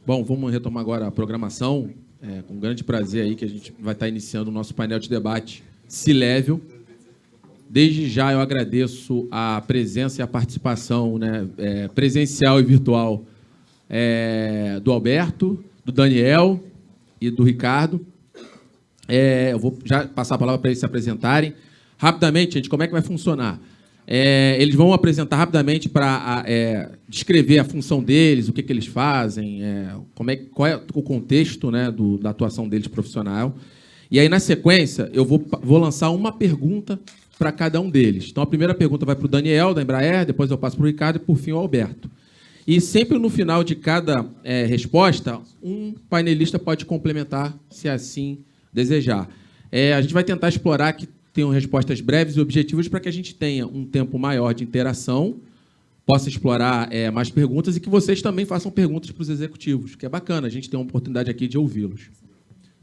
Bom, vamos retomar agora a programação. Com grande prazer aí que a gente vai estar iniciando o nosso painel de debate C-Level. Desde já eu agradeço a presença e a participação, né, presencial e virtual do Alberto, do Daniel e do Ricardo. Eu vou já passar a palavra para eles se apresentarem. Rapidamente, gente, como é que vai funcionar? Eles vão apresentar rapidamente para descrever a função deles, o que eles fazem, qual é o contexto, né, da atuação deles profissional. E aí, na sequência, eu vou lançar uma pergunta para cada um deles. Então, a primeira pergunta vai para o Daniel, da Embraer, depois eu passo para o Ricardo e, por fim, o Alberto. E sempre no final de cada resposta, um painelista pode complementar, se assim desejar. A gente vai tentar explorar que tenham respostas breves e objetivas para que a gente tenha um tempo maior de interação, possa explorar mais perguntas e que vocês também façam perguntas para os executivos, que é bacana, a gente tem uma oportunidade aqui de ouvi-los.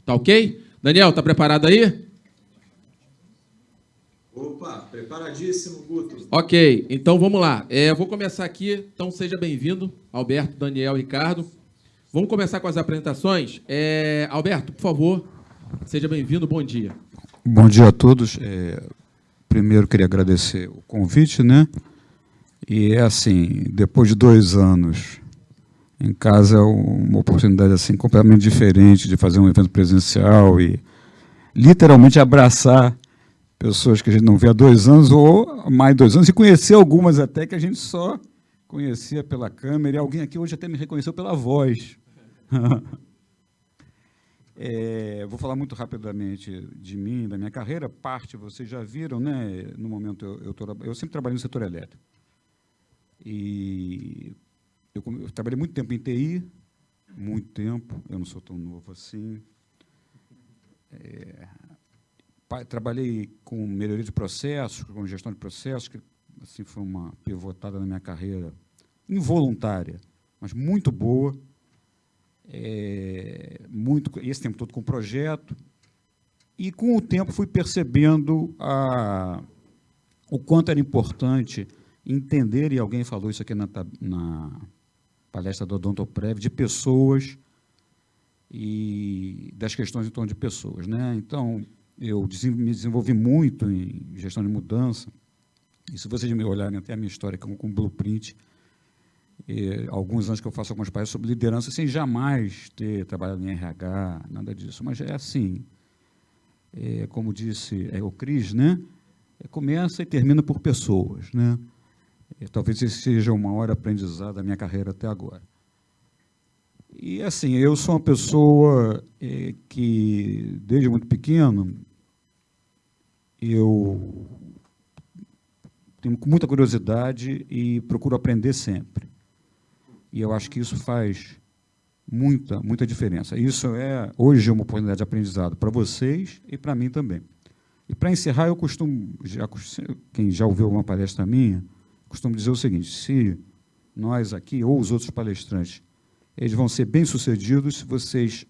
Tá ok? Daniel, tá preparado aí? Opa, preparadíssimo, Guto. Ok, então vamos lá. Eu vou começar aqui, então seja bem-vindo, Alberto, Daniel, Ricardo. Vamos começar com as apresentações. Alberto, por favor, seja bem-vindo, bom dia. Bom dia a todos. Primeiro, queria agradecer o convite, né? E assim, depois de 2 anos em casa, é uma oportunidade assim, completamente diferente de fazer um evento presencial e literalmente abraçar pessoas que a gente não vê há 2 anos ou mais de 2 anos e conhecer algumas até que a gente só conhecia pela câmera. E alguém aqui hoje até me reconheceu pela voz. Vou falar muito rapidamente de mim, da minha carreira. Parte vocês já viram, né? No momento eu sempre trabalhei no setor elétrico. E eu trabalhei muito tempo em TI, muito tempo. Eu não sou tão novo assim. Trabalhei com melhoria de processos, com gestão de processos, que assim foi uma pivotada na minha carreira involuntária, mas muito boa. Esse tempo todo com projeto, e com o tempo fui percebendo o quanto era importante entender, e alguém falou isso aqui na palestra do Odontoprev, de pessoas e das questões em torno de pessoas, né? Então, eu me desenvolvi muito em gestão de mudança, e se vocês me olharem até a minha história com Blueprint, alguns anos que eu faço algumas palestras sobre liderança, sem jamais ter trabalhado em RH, nada disso. Mas é assim, como disse o Cris, né? Começa e termina por pessoas, né? Talvez esse seja o maior aprendizado da minha carreira até agora. E, assim, eu sou uma pessoa que, desde muito pequeno, eu tenho muita curiosidade e procuro aprender sempre. E eu acho que isso faz muita diferença. Isso hoje, uma oportunidade de aprendizado para vocês e para mim também. E, para encerrar, eu costumo, quem já ouviu alguma palestra minha, costumo dizer o seguinte: se nós aqui, ou os outros palestrantes, eles vão ser bem-sucedidos se vocês,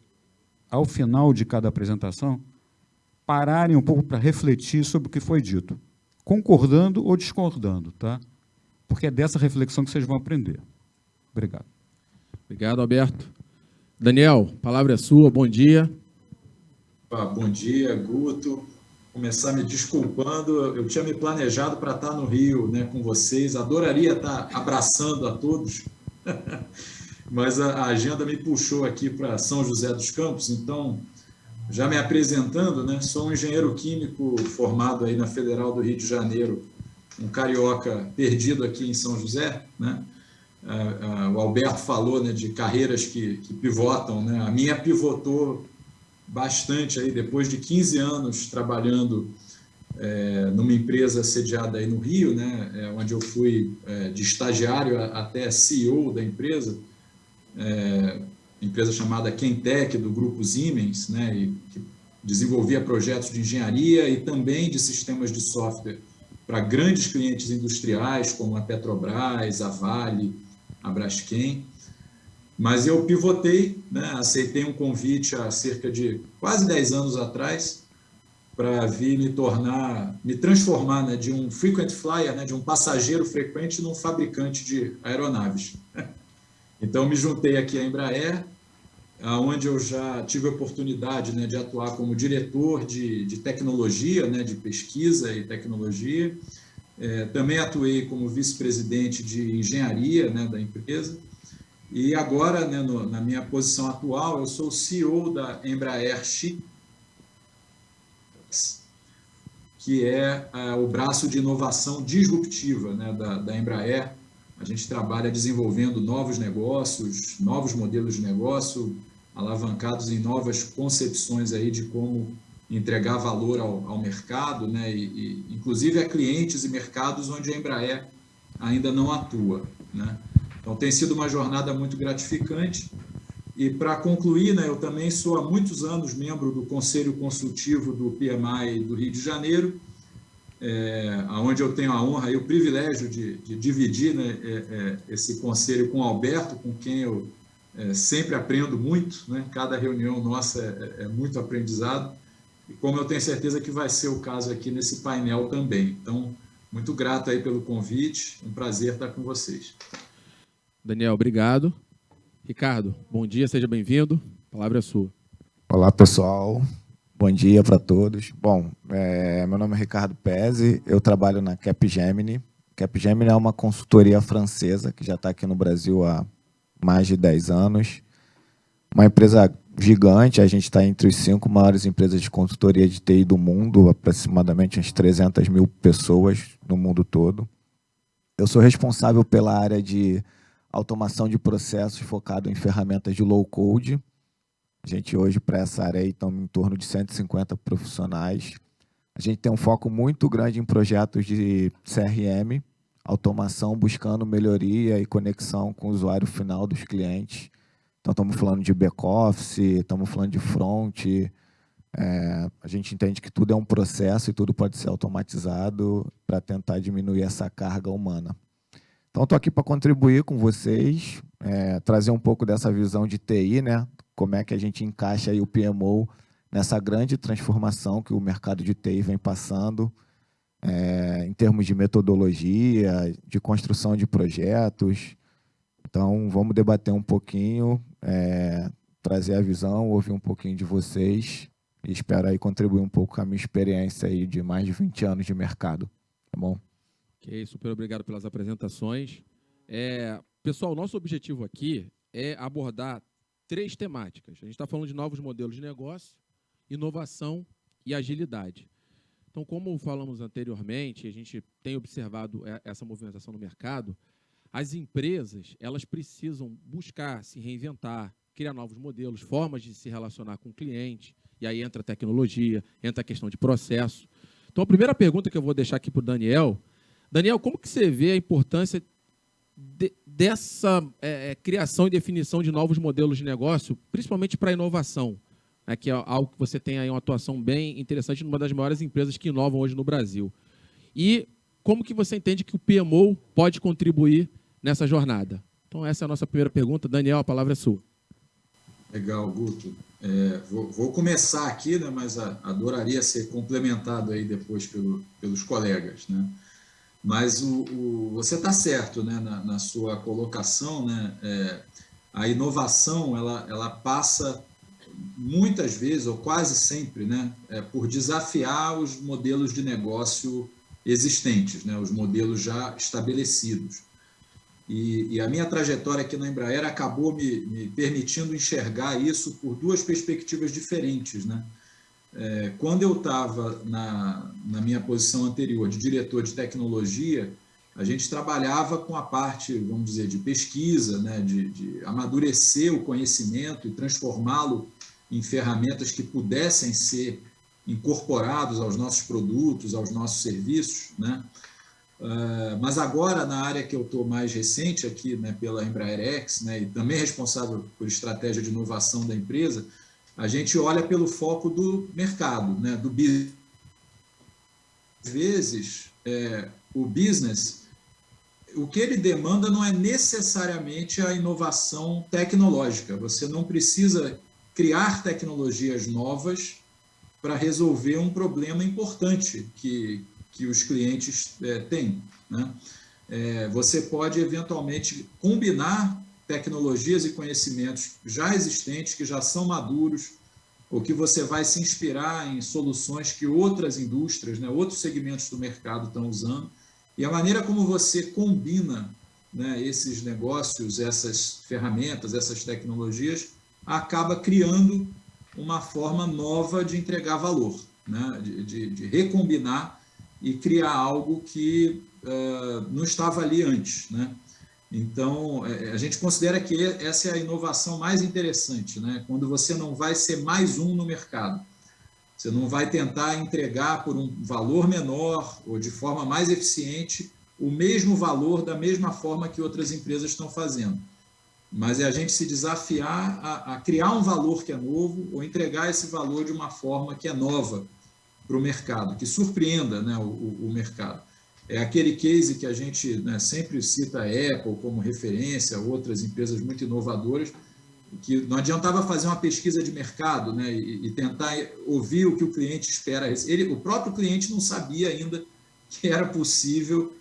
ao final de cada apresentação, pararem um pouco para refletir sobre o que foi dito, concordando ou discordando, tá? Porque é dessa reflexão que vocês vão aprender. Obrigado. Obrigado, Alberto. Daniel, a palavra é sua, bom dia. Bom dia, Guto. Começar me desculpando, eu tinha me planejado para estar no Rio, né, com vocês, adoraria estar abraçando a todos, mas a agenda me puxou aqui para São José dos Campos, então, já me apresentando, né, sou um engenheiro químico formado aí na Federal do Rio de Janeiro, um carioca perdido aqui em São José, né? O Alberto falou, né, de carreiras que pivotam, né? A minha pivotou bastante aí, depois de 15 anos trabalhando numa empresa sediada aí no Rio, né, onde eu fui de estagiário até CEO da empresa, empresa chamada Kentec, do grupo Siemens, né, e que desenvolvia projetos de engenharia e também de sistemas de software para grandes clientes industriais, como a Petrobras, a Vale, a Braskem. Mas eu pivotei, né, aceitei um convite há cerca de quase 10 anos atrás para vir me transformar, né, de um frequent flyer, né, de um passageiro frequente, num fabricante de aeronaves. Então, me juntei aqui à Embraer, onde eu já tive a oportunidade, né, de atuar como diretor de tecnologia, né, de pesquisa e tecnologia. Também atuei como vice-presidente de engenharia, né, da empresa. E agora, né, na minha posição atual, eu sou o CEO da Embraer Chips, que é o braço de inovação disruptiva, né, da Embraer. A gente trabalha desenvolvendo novos negócios, novos modelos de negócio, alavancados em novas concepções aí de como entregar valor ao mercado, né, e inclusive a clientes e mercados onde a Embraer ainda não atua, né. Então, tem sido uma jornada muito gratificante. E, para concluir, né, eu também sou há muitos anos membro do Conselho Consultivo do PMI do Rio de Janeiro, onde eu tenho a honra e o privilégio de dividir, né, esse conselho com o Alberto, com quem eu sempre aprendo muito, né? Cada reunião nossa é muito aprendizado, e como eu tenho certeza que vai ser o caso aqui nesse painel também. Então, muito grato aí pelo convite, um prazer estar com vocês. Daniel, obrigado. Ricardo, bom dia, seja bem-vindo. A palavra é sua. Olá, pessoal. Bom dia para todos. Bom, meu nome é Ricardo Pezzi, eu trabalho na Capgemini. Capgemini é uma consultoria francesa que já está aqui no Brasil há mais de 10 anos. Uma empresa gigante, a gente está entre os 5 maiores empresas de consultoria de TI do mundo, aproximadamente umas 300 mil pessoas no mundo todo. Eu sou responsável pela área de automação de processos focado em ferramentas de low-code. A gente hoje, para essa área, estamos em torno de 150 profissionais. A gente tem um foco muito grande em projetos de CRM, automação buscando melhoria e conexão com o usuário final dos clientes. Então, estamos falando de back-office, estamos falando de front. A gente entende que tudo é um processo e tudo pode ser automatizado para tentar diminuir essa carga humana. Então, estou aqui para contribuir com vocês, trazer um pouco dessa visão de TI, né? Como é que a gente encaixa aí o PMO nessa grande transformação que o mercado de TI vem passando, em termos de metodologia, de construção de projetos. Então, vamos debater um pouquinho, trazer a visão, ouvir um pouquinho de vocês e espero aí contribuir um pouco com a minha experiência aí de mais de 20 anos de mercado. Tá bom? Ok, super obrigado pelas apresentações. Pessoal, nosso objetivo aqui é abordar 3 temáticas. A gente está falando de novos modelos de negócio, inovação e agilidade. Então, como falamos anteriormente, a gente tem observado essa movimentação no mercado, as empresas elas precisam buscar se reinventar, criar novos modelos, formas de se relacionar com o cliente, e aí entra a tecnologia, entra a questão de processo. Então, a primeira pergunta que eu vou deixar aqui para o Daniel, como que você vê a importância dessa criação e definição de novos modelos de negócio, principalmente para a inovação, né, que é algo que você tem aí uma atuação bem interessante numa das maiores empresas que inovam hoje no Brasil. E como que você entende que o PMO pode contribuir nessa jornada? Então, essa é a nossa primeira pergunta. Daniel, a palavra é sua. Legal, Guto. Vou começar aqui, né, mas adoraria ser complementado aí depois pelos colegas, né? Mas você está certo, né, na sua colocação, né? A inovação ela passa muitas vezes, ou quase sempre, né, por desafiar os modelos de negócio existentes, né, os modelos já estabelecidos. E a minha trajetória aqui na Embraer acabou me permitindo enxergar isso por 2 perspectivas diferentes, né? Quando eu estava na minha posição anterior de diretor de tecnologia, a gente trabalhava com a parte, vamos dizer, de pesquisa, né, de amadurecer o conhecimento e transformá-lo em ferramentas que pudessem ser incorporados aos nossos produtos, aos nossos serviços, né? Mas agora, na área que eu estou mais recente aqui, né, pela Embraer X, né, e também responsável por estratégia de inovação da empresa, a gente olha pelo foco do mercado, né, do business. Às vezes, o business, o que ele demanda não é necessariamente a inovação tecnológica. Você não precisa criar tecnologias novas para resolver um problema importante que os clientes têm, né? Você pode, eventualmente, combinar tecnologias e conhecimentos já existentes, que já são maduros, ou que você vai se inspirar em soluções que outras indústrias, né, outros segmentos do mercado estão usando, e a maneira como você combina, né, esses negócios, essas ferramentas, essas tecnologias, acaba criando uma forma nova de entregar valor, né, de recombinar e criar algo que não estava ali antes, né? Então, a gente considera que essa é a inovação mais interessante, né? Quando você não vai ser mais um no mercado. Você não vai tentar entregar por um valor menor ou de forma mais eficiente o mesmo valor da mesma forma que outras empresas estão fazendo. Mas é a gente se desafiar a criar um valor que é novo ou entregar esse valor de uma forma que é nova para o mercado, que surpreenda, né, o mercado. É aquele case que a gente, né, sempre cita a Apple como referência, outras empresas muito inovadoras, que não adiantava fazer uma pesquisa de mercado, né, e tentar ouvir o que o cliente espera. O próprio cliente não sabia ainda que era possível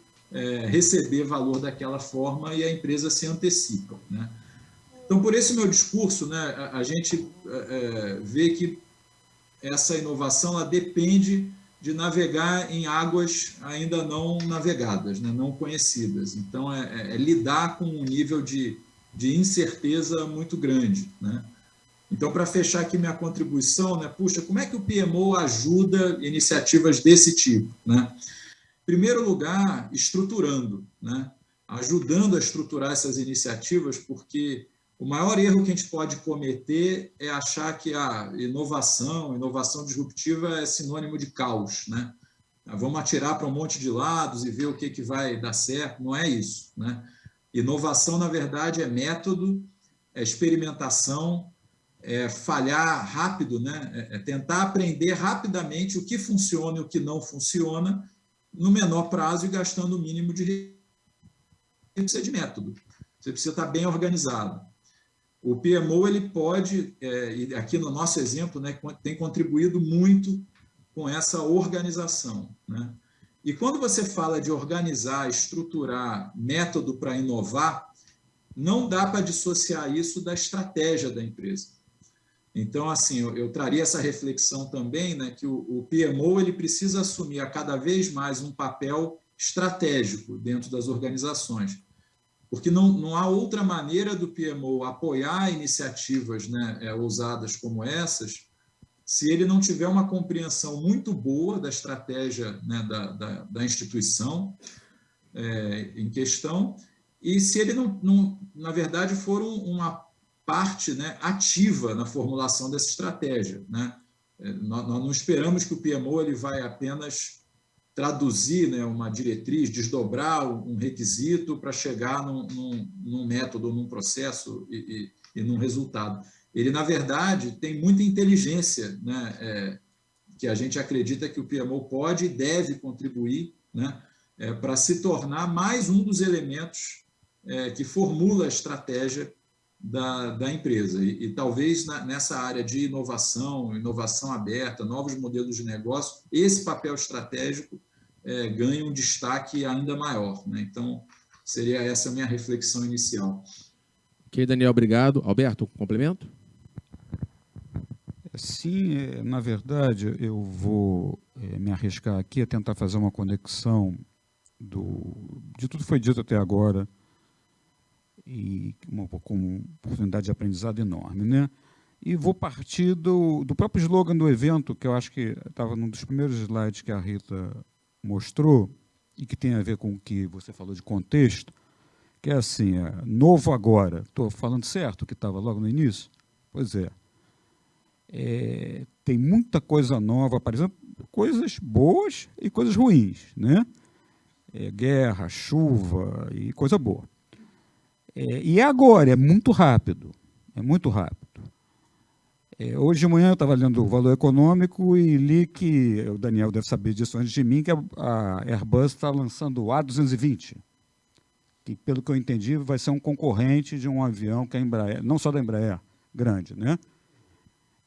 receber valor daquela forma e a empresa se antecipa, né? Então, por esse meu discurso, né, a gente vê que essa inovação ela depende de navegar em águas ainda não navegadas, né, não conhecidas. Então, lidar com um nível de incerteza muito grande, né? Então, para fechar aqui minha contribuição, né, puxa, como é que o PMO ajuda iniciativas desse tipo, né? Em primeiro lugar, estruturando, né, ajudando a estruturar essas iniciativas, porque o maior erro que a gente pode cometer é achar que a inovação disruptiva é sinônimo de caos, né? Vamos atirar para um monte de lados e ver o que vai dar certo. Não é isso, né? Inovação, na verdade, é método, é experimentação, é falhar rápido, né? É tentar aprender rapidamente o que funciona e o que não funciona no menor prazo e gastando o mínimo de método. Você precisa estar bem organizado. O PMO ele pode, e aqui no nosso exemplo, né, tem contribuído muito com essa organização, né? E quando você fala de organizar, estruturar método para inovar, não dá para dissociar isso da estratégia da empresa. Então, assim, eu traria essa reflexão também, né, que o PMO ele precisa assumir a cada vez mais um papel estratégico dentro das organizações. Porque não há outra maneira do PMO apoiar iniciativas, né, ousadas como essas, se ele não tiver uma compreensão muito boa da estratégia, né, da instituição em questão, e se ele não na verdade, for uma parte, né, ativa na formulação dessa estratégia, né? Nós não esperamos que o PMO ele vai apenas traduzir, né, uma diretriz, desdobrar um requisito para chegar num método, num processo e num resultado. Ele, na verdade, tem muita inteligência, né, que a gente acredita que o PMO pode e deve contribuir, né, para se tornar mais um dos elementos que formula a estratégia da empresa. E talvez nessa área de inovação aberta, novos modelos de negócio, esse papel estratégico ganha um destaque ainda maior, né? Então, seria essa a minha reflexão inicial. Ok, Daniel, obrigado. Alberto, complemento? Sim, na verdade, eu vou me arriscar aqui a tentar fazer uma conexão de tudo que foi dito até agora, e com uma oportunidade de aprendizado enorme, né? E vou partir do próprio slogan do evento, que eu acho que estava num dos primeiros slides que a Rita mostrou, e que tem a ver com o que você falou de contexto, que é assim, novo agora. Estou falando certo o que estava logo no início? Pois é. Tem muita coisa nova aparecendo, coisas boas e coisas ruins, né? Guerra, chuva e coisa boa. E agora, é muito rápido, hoje de manhã eu estava lendo o Valor Econômico e li que, o Daniel deve saber disso antes de mim, que a Airbus está lançando o A220, que, pelo que eu entendi, vai ser um concorrente de um avião que a Embraer, não só da Embraer, grande, né?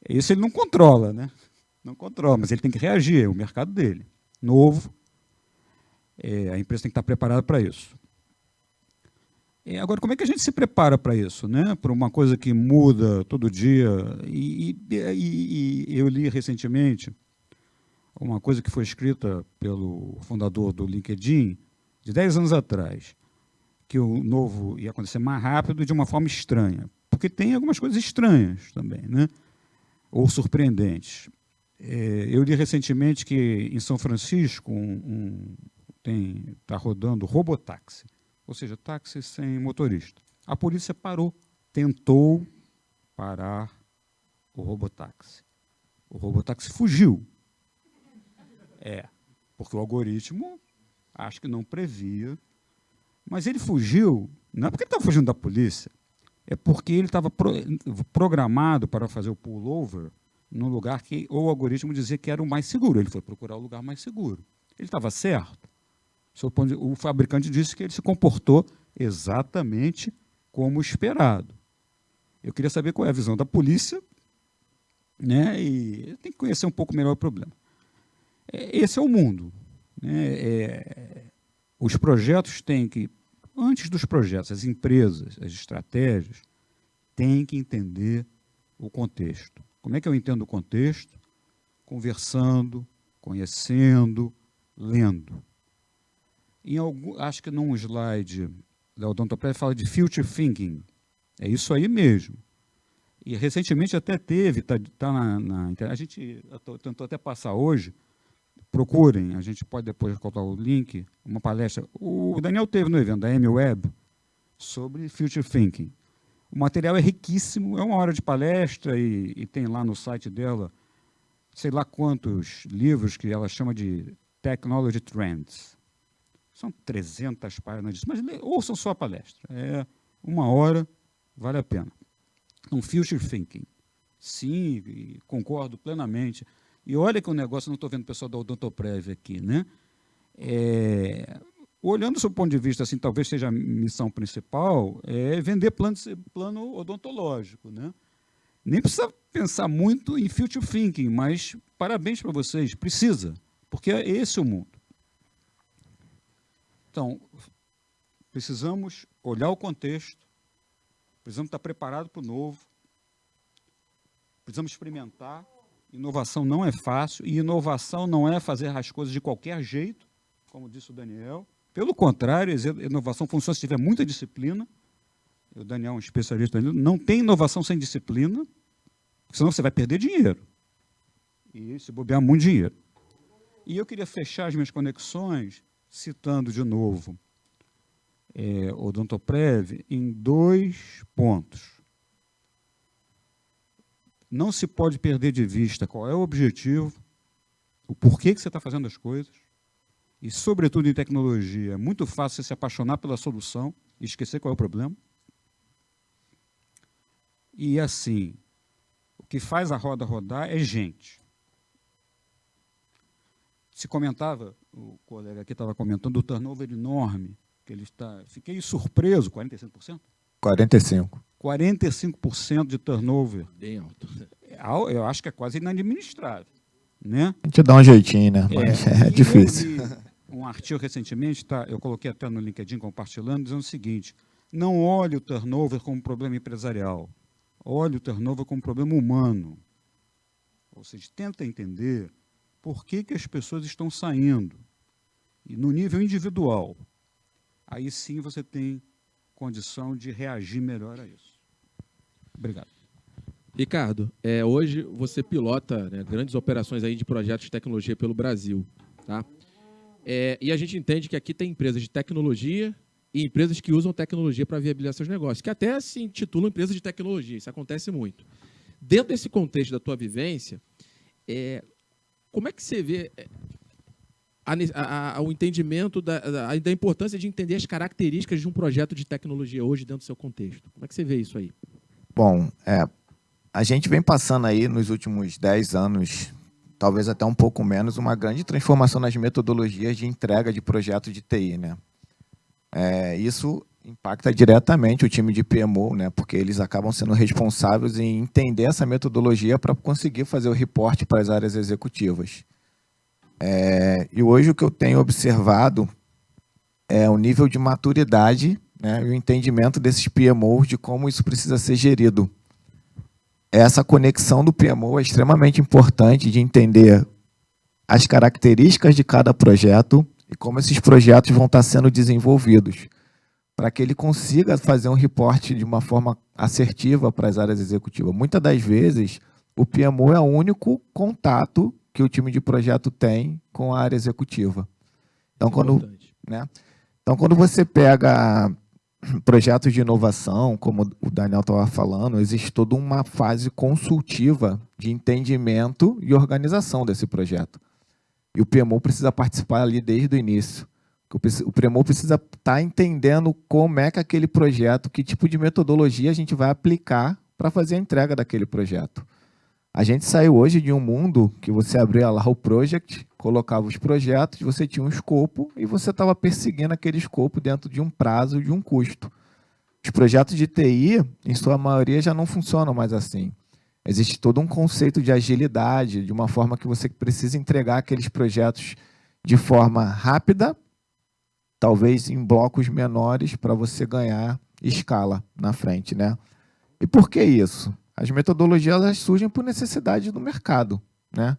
Isso ele não controla, né? Não controla, mas ele tem que reagir, é o mercado dele, novo, a empresa tem que estar preparada para isso. Agora, como é que a gente se prepara para isso, né? Para uma coisa que muda todo dia? E eu li recentemente uma coisa que foi escrita pelo fundador do LinkedIn, de 10 anos atrás, que o novo ia acontecer mais rápido e de uma forma estranha, porque tem algumas coisas estranhas também, né? Ou surpreendentes. Eu li recentemente que em São Francisco está rodando robotáxi, ou seja, táxi sem motorista. A polícia tentou parar o robotáxi. O robotáxi fugiu. Porque o algoritmo acho que não previa, mas ele fugiu, não é porque ele estava fugindo da polícia, é porque ele estava programado para fazer o pullover num lugar que o algoritmo dizia que era o mais seguro. Ele foi procurar o lugar mais seguro. Ele estava certo. O fabricante disse que ele se comportou exatamente como esperado. Eu queria saber qual é a visão da polícia, né? E tem que conhecer um pouco melhor o problema. Esse é o mundo, né? Os projetos têm que, antes dos projetos, as empresas, as estratégias, têm que entender o contexto. Como é que eu entendo o contexto? Conversando, conhecendo, lendo. Acho que num slide da Odontoprev fala de future thinking. É isso aí mesmo. E recentemente até teve, está na internet, a gente tentou até passar hoje, procurem, a gente pode depois colocar o link, uma palestra. O Daniel teve no evento da MWeb sobre future thinking. O material é riquíssimo, é 1 hora de palestra e tem lá no site dela, sei lá quantos livros que ela chama de Technology Trends. São 300 páginas disso, mas ouçam só a palestra. 1 hora, vale a pena. Então, future thinking. Sim, concordo plenamente. E olha que o negócio, não estou vendo o pessoal da Odontoprev aqui, né? Olhando do ponto de vista, assim, talvez seja a missão principal, é vender plano odontológico, né? Nem precisa pensar muito em future thinking, mas parabéns para vocês, precisa, porque é esse o mundo. Então, precisamos olhar o contexto, precisamos estar preparados para o novo, precisamos experimentar. Inovação não é fácil, e inovação não é fazer as coisas de qualquer jeito, como disse o Daniel. Pelo contrário, a inovação funciona se tiver muita disciplina. O Daniel é um especialista, não tem inovação sem disciplina, senão você vai perder dinheiro. E se bobear muito dinheiro. E eu queria fechar as minhas conexões citando de novo o Odontoprev em 2 pontos. Não se pode perder de vista qual é o objetivo, o porquê que você está fazendo as coisas, e, sobretudo, em tecnologia, é muito fácil você se apaixonar pela solução e esquecer qual é o problema. E, assim, o que faz a roda rodar é gente. Se comentava, o colega aqui estava comentando, o turnover enorme, que ele está... Fiquei surpreso, 45%? 45%. 45% de turnover. Bem alto. Eu acho que é quase inadministrável, né? A gente dá um jeitinho, né? Mas é difícil. Eu li um artigo recentemente, eu coloquei até no LinkedIn compartilhando, dizendo o seguinte: não olhe o turnover como um problema empresarial, olhe o turnover como um problema humano. Ou seja, tenta entender por que as pessoas estão saindo. E no nível individual, aí sim você tem condição de reagir melhor a isso. Obrigado. Ricardo, hoje você pilota, né, grandes operações aí de projetos de tecnologia pelo Brasil, tá? E a gente entende que aqui tem empresas de tecnologia e empresas que usam tecnologia para viabilizar seus negócios, que até se intitulam empresas de tecnologia, isso acontece muito. Dentro desse contexto da tua vivência, como é que você vê o entendimento da importância de entender as características de um projeto de tecnologia hoje dentro do seu contexto? Como é que você vê isso aí? Bom, a gente vem passando aí nos últimos 10 anos, talvez até um pouco menos, uma grande transformação nas metodologias de entrega de projetos de TI, né? Isso impacta diretamente o time de PMO, né? Porque eles acabam sendo responsáveis em entender essa metodologia para conseguir fazer o reporte para as áreas executivas. E hoje o que eu tenho observado é o nível de maturidade né, e o entendimento desses PMOs de como isso precisa ser gerido. Essa conexão do PMO é extremamente importante de entender as características de cada projeto e como esses projetos vão estar sendo desenvolvidos, para que ele consiga fazer um reporte de uma forma assertiva para as áreas executivas. Muitas das vezes, o PMO é o único contato que o time de projeto tem com a área executiva. Então, quando você pega projetos de inovação, como o Daniel estava falando, existe toda uma fase consultiva de entendimento e organização desse projeto. E o PMO precisa participar ali desde o início. O PMO precisa estar entendendo como é que aquele projeto, que tipo de metodologia a gente vai aplicar para fazer a entrega daquele projeto. A gente saiu hoje de um mundo que você abria lá o project, colocava os projetos, você tinha um escopo e você estava perseguindo aquele escopo dentro de um prazo, de um custo. Os projetos de TI, em sua maioria, já não funcionam mais assim. Existe todo um conceito de agilidade, de uma forma que você precisa entregar aqueles projetos de forma rápida, talvez em blocos menores, para você ganhar escala na frente, né? E por que isso? As metodologias elas surgem por necessidade do mercado, né?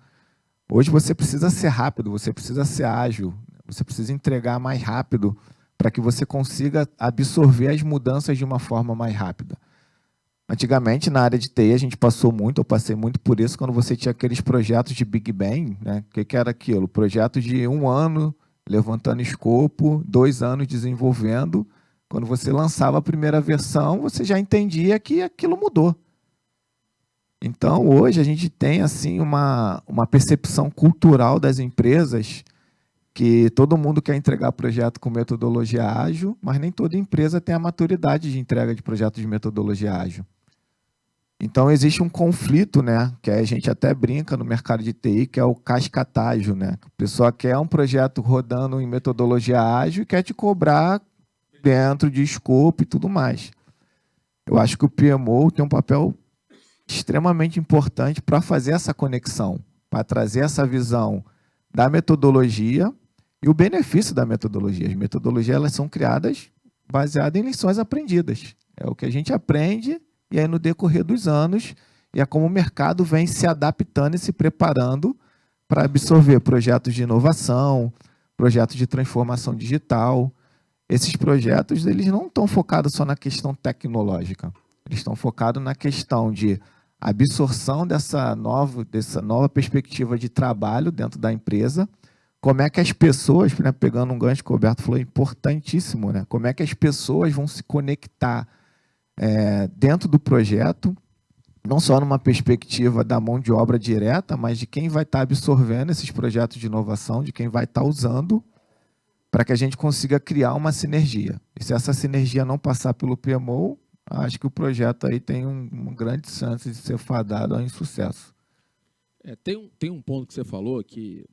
Hoje você precisa ser rápido, você precisa ser ágil, você precisa entregar mais rápido para que você consiga absorver as mudanças de uma forma mais rápida. Antigamente, na área de TI, a gente passou muito, eu passei muito por isso, quando você tinha aqueles projetos de Big Bang, né? O que era aquilo? Projetos de 1 ano, levantando escopo, 2 anos desenvolvendo. Quando você lançava a primeira versão, você já entendia que aquilo mudou. Então, hoje, a gente tem assim, uma percepção cultural das empresas que todo mundo quer entregar projeto com metodologia ágil, mas nem toda empresa tem a maturidade de entrega de projetos de metodologia ágil. Então, existe um conflito, né, que a gente até brinca no mercado de TI, que é o cascatágio, né? A pessoa quer um projeto rodando em metodologia ágil e quer te cobrar dentro de escopo e tudo mais. Eu acho que o PMO tem um papel extremamente importante para fazer essa conexão, para trazer essa visão da metodologia e o benefício da metodologia. As metodologias elas são criadas baseadas em lições aprendidas. É o que a gente aprende e aí no decorrer dos anos é como o mercado vem se adaptando e se preparando para absorver projetos de inovação, projetos de transformação digital. Esses projetos eles não estão focados só na questão tecnológica, eles estão focados na questão de absorção dessa nova perspectiva de trabalho dentro da empresa, como é que as pessoas, né, pegando um gancho que o Roberto falou, importantíssimo, né, como é que as pessoas vão se conectar dentro do projeto, não só numa perspectiva da mão de obra direta, mas de quem vai estar absorvendo esses projetos de inovação, de quem vai estar usando, para que a gente consiga criar uma sinergia. E se essa sinergia não passar pelo PMO, acho que o projeto aí tem uma grande chance de ser fadado ao insucesso. Tem um ponto que você falou que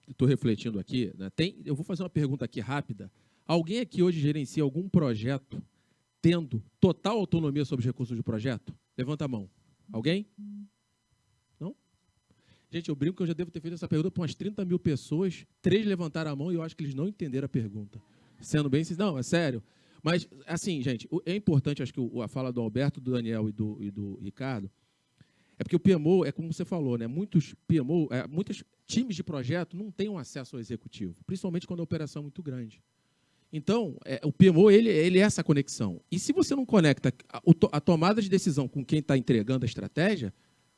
estou refletindo aqui, né? Eu vou fazer uma pergunta aqui rápida. Alguém aqui hoje gerencia algum projeto tendo total autonomia sobre os recursos do projeto? Levanta a mão. Alguém? Não? Gente, eu brinco que eu já devo ter feito essa pergunta para umas 30 mil pessoas, 3 levantaram a mão e eu acho que eles não entenderam a pergunta. Sendo bem sincero, não, é sério. Mas, assim, gente, é importante, acho que a fala do Alberto, do Daniel e do Ricardo, é porque o PMO, é como você falou, né? Muitos times de projeto não têm um acesso ao executivo, principalmente quando a operação é muito grande. Então, o PMO ele é essa conexão. E se você não conecta a tomada de decisão com quem está entregando a estratégia,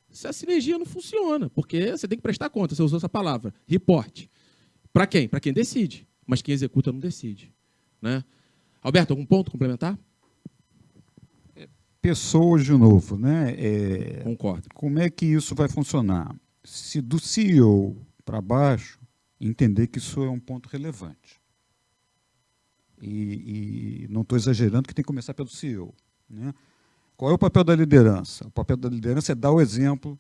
essa sinergia não funciona, porque você tem que prestar conta, você usou essa palavra, reporte. Para quem? Para quem decide, mas quem executa não decide, né? Alberto, algum ponto complementar? Pessoas, de novo, né? Concordo. Como é que isso vai funcionar? Se do CEO para baixo, entender que isso é um ponto relevante. E não estou exagerando que tem que começar pelo CEO, né? Qual é o papel da liderança? O papel da liderança é dar o exemplo,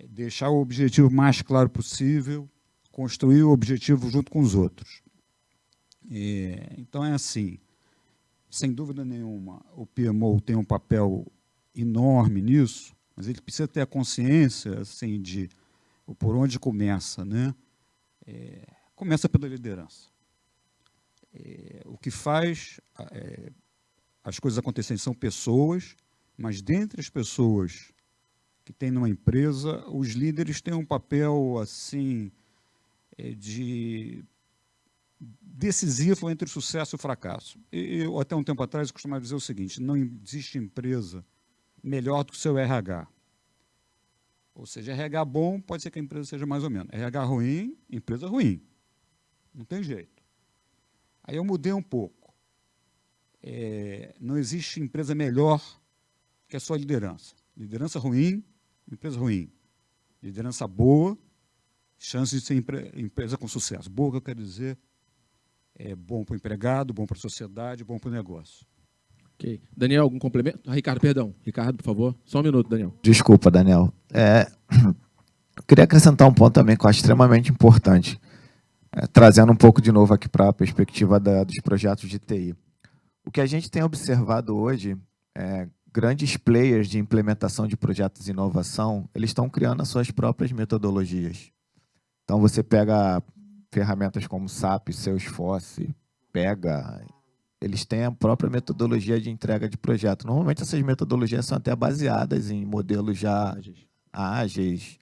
deixar o objetivo mais claro possível, construir o objetivo junto com os outros. Então, é assim, sem dúvida nenhuma, o PMO tem um papel enorme nisso, mas ele precisa ter a consciência assim, de por onde começa, né? Começa pela liderança. O que faz as coisas acontecerem são pessoas, mas dentre as pessoas que tem numa empresa, os líderes têm um papel assim de decisivo entre o sucesso e o fracasso. Eu, até um tempo atrás, costumava dizer o seguinte: não existe empresa melhor do que o seu RH. Ou seja, RH bom, pode ser que a empresa seja mais ou menos. RH ruim, empresa ruim. Não tem jeito. Aí eu mudei um pouco. Não existe empresa melhor que a sua liderança. Liderança ruim, empresa ruim. Liderança boa, chance de ser empresa com sucesso. Boa, que eu quero dizer, é bom para o empregado, bom para a sociedade, bom para o negócio. Ok. Daniel, algum complemento? Ricardo, perdão. Ricardo, por favor. Só um minuto, Daniel. Desculpa, Daniel. Eu queria acrescentar um ponto também que eu acho extremamente importante, trazendo um pouco de novo aqui para a perspectiva dos projetos de TI. O que a gente tem observado hoje grandes players de implementação de projetos de inovação, eles estão criando as suas próprias metodologias. Então, você pega ferramentas como SAP, Salesforce, Pega, eles têm a própria metodologia de entrega de projeto. Normalmente, essas metodologias são até baseadas em modelos já ágeis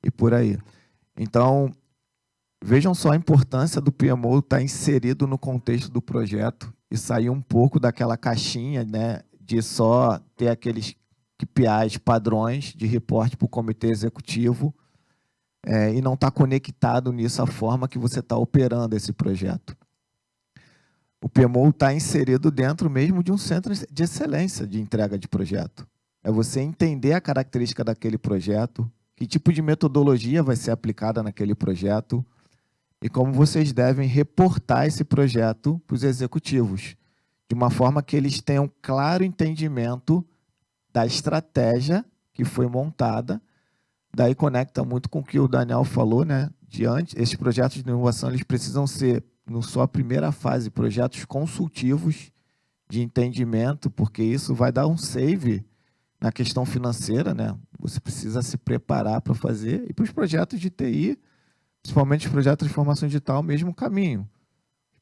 e por aí. Então, vejam só a importância do PMO estar inserido no contexto do projeto e sair um pouco daquela caixinha, né, de só ter aqueles KPIs padrões de reporte para o comitê executivo e não estar conectado nisso a forma que você está operando esse projeto. O PMO está inserido dentro mesmo de um centro de excelência de entrega de projeto. É você entender a característica daquele projeto, que tipo de metodologia vai ser aplicada naquele projeto e como vocês devem reportar esse projeto para os executivos, de uma forma que eles tenham claro entendimento da estratégia que foi montada. Daí conecta muito com o que o Daniel falou, né? Esses projetos de inovação eles precisam ser, na sua primeira fase, projetos consultivos de entendimento, porque isso vai dar um save na questão financeira, né? Você precisa se preparar para fazer. E para os projetos de TI, principalmente os projetos de formação digital, o mesmo caminho.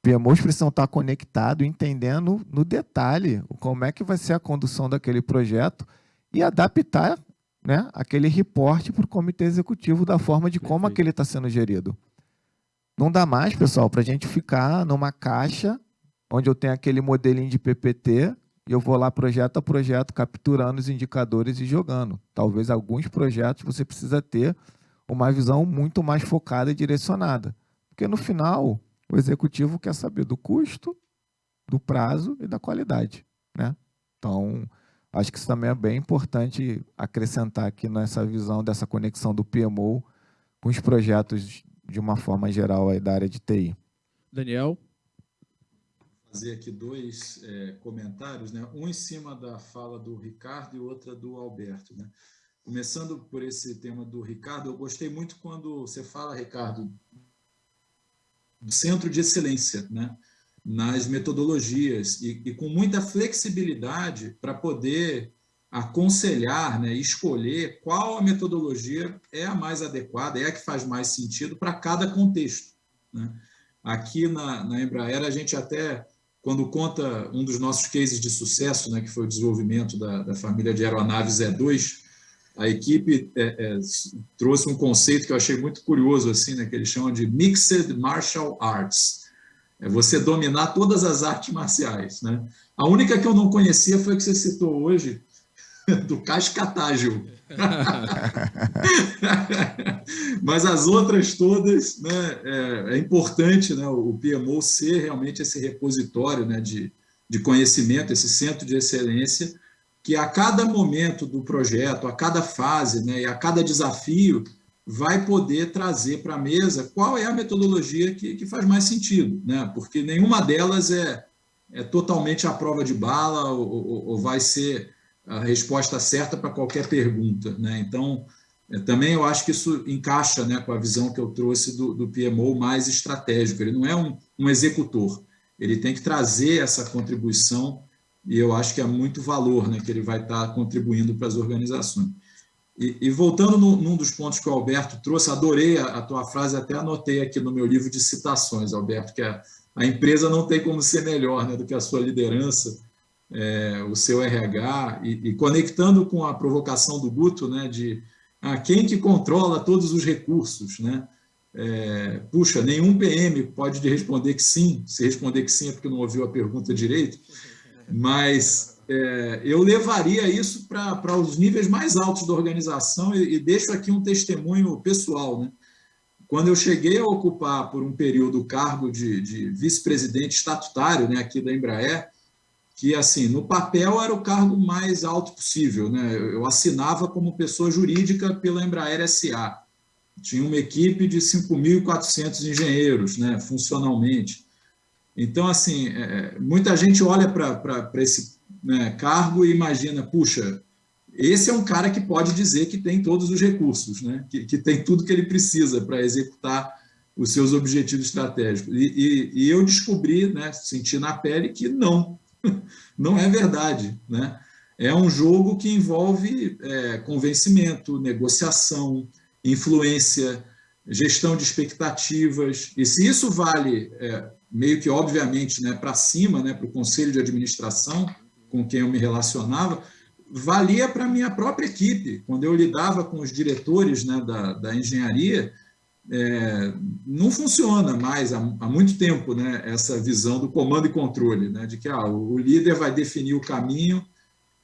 PMOs precisam estar conectados, entendendo no detalhe como é que vai ser a condução daquele projeto e adaptar, né, aquele reporte para o comitê executivo da forma de como aquele está sendo gerido. Não dá mais, pessoal, para a gente ficar numa caixa onde eu tenho aquele modelinho de PPT e eu vou lá projeto a projeto capturando os indicadores e jogando. Talvez alguns projetos você precisa ter uma visão muito mais focada e direcionada. Porque no final o executivo quer saber do custo, do prazo e da qualidade, né? Então, acho que isso também é bem importante acrescentar aqui nessa visão dessa conexão do PMO com os projetos de uma forma geral aí da área de TI. Daniel? Vou fazer aqui dois comentários, né? Um em cima da fala do Ricardo e outra do Alberto, né? Começando por esse tema do Ricardo, eu gostei muito quando você fala, Ricardo, do centro de excelência, né, nas metodologias e com muita flexibilidade para poder aconselhar, né, escolher qual a metodologia é a mais adequada, é a que faz mais sentido para cada contexto, né? Aqui na Embraer, a gente até, quando conta um dos nossos cases de sucesso, né, que foi o desenvolvimento da família de aeronaves E2, a equipe trouxe um conceito que eu achei muito curioso, assim, né, que eles chamam de Mixed Martial Arts. É você dominar todas as artes marciais, né? A única que eu não conhecia foi a que você citou hoje, do cascatágil. Mas as outras todas, né, é importante, né, o PMO ser realmente esse repositório, né, de conhecimento, esse centro de excelência, que a cada momento do projeto, a cada fase, né, e a cada desafio, vai poder trazer para a mesa qual é a metodologia que faz mais sentido, né? Porque nenhuma delas é totalmente à prova de bala ou vai ser a resposta certa para qualquer pergunta, né? Então, também eu acho que isso encaixa, né, com a visão que eu trouxe do PMO mais estratégico. Ele não é um executor, ele tem que trazer essa contribuição e eu acho que é muito valor, né, que ele vai estar contribuindo para as organizações. E voltando num dos pontos que o Alberto trouxe, adorei a tua frase, até anotei aqui no meu livro de citações, Alberto, que a empresa não tem como ser melhor, né, do que a sua liderança, o seu RH, e conectando com a provocação do Guto, né, de quem que controla todos os recursos, né? Puxa, nenhum PM pode responder que sim. Se responder que sim é porque não ouviu a pergunta direito, mas eu levaria isso para os níveis mais altos da organização e deixo aqui um testemunho pessoal, né? Quando eu cheguei a ocupar por um período o cargo de vice-presidente estatutário, né, aqui da Embraer, que assim, no papel era o cargo mais alto possível, né? Eu assinava como pessoa jurídica pela Embraer SA. Tinha uma equipe de 5.400 engenheiros, né, funcionalmente. Então, assim, muita gente olha para esse, né, cargo e imagina, puxa, esse é um cara que pode dizer que tem todos os recursos, né, que tem tudo que ele precisa para executar os seus objetivos estratégicos. E eu descobri, né, senti na pele que não é verdade, né? É um jogo que envolve convencimento, negociação, influência, gestão de expectativas. E se isso vale meio que, obviamente, né, para cima, né, para o conselho de administração com quem eu me relacionava, valia para a minha própria equipe. Quando eu lidava com os diretores, né, da engenharia, não funciona mais há muito tempo, né, essa visão do comando e controle, né, de que o líder vai definir o caminho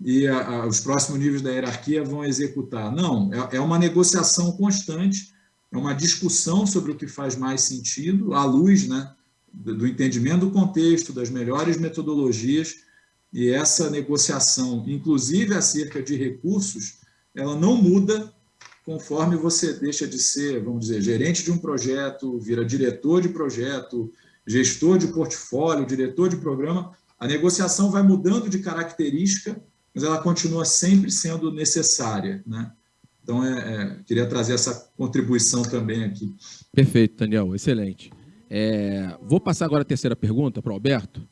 e os próximos níveis da hierarquia vão executar. Não, é uma negociação constante, é uma discussão sobre o que faz mais sentido, à luz, né, do entendimento do contexto, das melhores metodologias, e essa negociação, inclusive acerca de recursos, ela não muda conforme você deixa de ser, vamos dizer, gerente de um projeto, vira diretor de projeto, gestor de portfólio, diretor de programa. A negociação vai mudando de característica, mas ela continua sempre sendo necessária, né? Então, queria trazer essa contribuição também aqui. Perfeito, Daniel, excelente. Vou passar agora a terceira pergunta para o Alberto.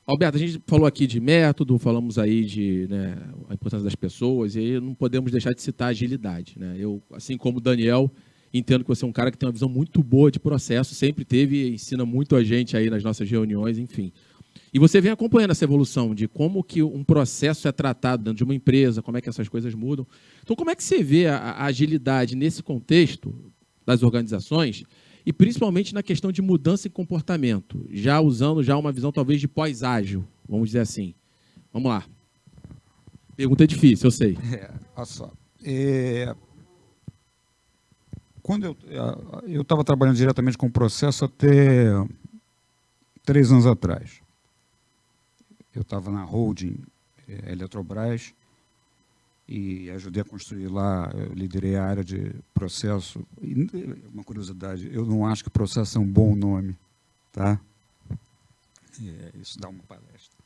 Alberto, a gente falou aqui de método, falamos aí de, né, a importância das pessoas, e aí não podemos deixar de citar a agilidade, né? Eu, assim como o Daniel, entendo que você é um cara que tem uma visão muito boa de processo, sempre teve e ensina muito a gente aí nas nossas reuniões, enfim. E você vem acompanhando essa evolução de como que um processo é tratado dentro de uma empresa, como é que essas coisas mudam. Então, como é que você vê a agilidade nesse contexto das organizações e principalmente na questão de mudança em comportamento, já usando já uma visão talvez de pós-ágil, vamos dizer assim. Vamos lá. Pergunta difícil, eu sei. Olha só. Quando eu estava trabalhando diretamente com o processo até 3 anos atrás. Eu estava na holding Eletrobras e ajudei a construir lá, eu liderei a área de processo. E, uma curiosidade, eu não acho que processo é um bom nome, tá? Isso dá uma palestra.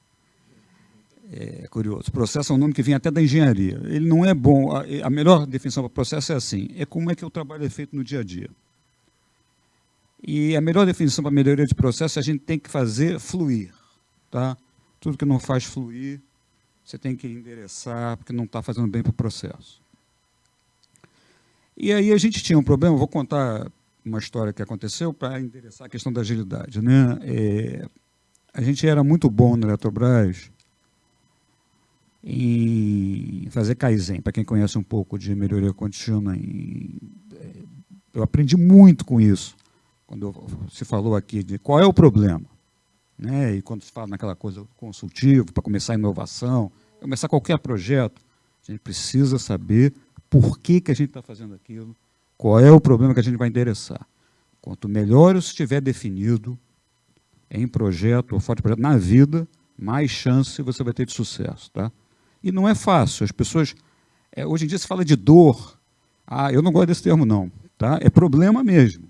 É curioso. Processo é um nome que vem até da engenharia. Ele não é bom. A melhor definição para processo é assim: é como é que o trabalho é feito no dia a dia. E a melhor definição para melhoria de processo é a gente tem que fazer fluir, tá? Tudo que não faz fluir, você tem que endereçar, porque não está fazendo bem para o processo. E aí a gente tinha um problema, vou contar uma história que aconteceu para endereçar a questão da agilidade, né? A gente era muito bom na Eletrobras em fazer Kaizen, para quem conhece um pouco de melhoria contínua. Eu aprendi muito com isso, quando se falou aqui de qual é o problema, né? E quando se fala naquela coisa consultivo, para começar a inovação, começar qualquer projeto, a gente precisa saber por que a gente está fazendo aquilo, qual é o problema que a gente vai endereçar. Quanto melhor isso estiver definido em projeto ou fora de projeto, na vida, mais chance você vai ter de sucesso, tá? E não é fácil. As pessoas, hoje em dia se fala de dor. Eu não gosto desse termo, não. Tá? É problema mesmo.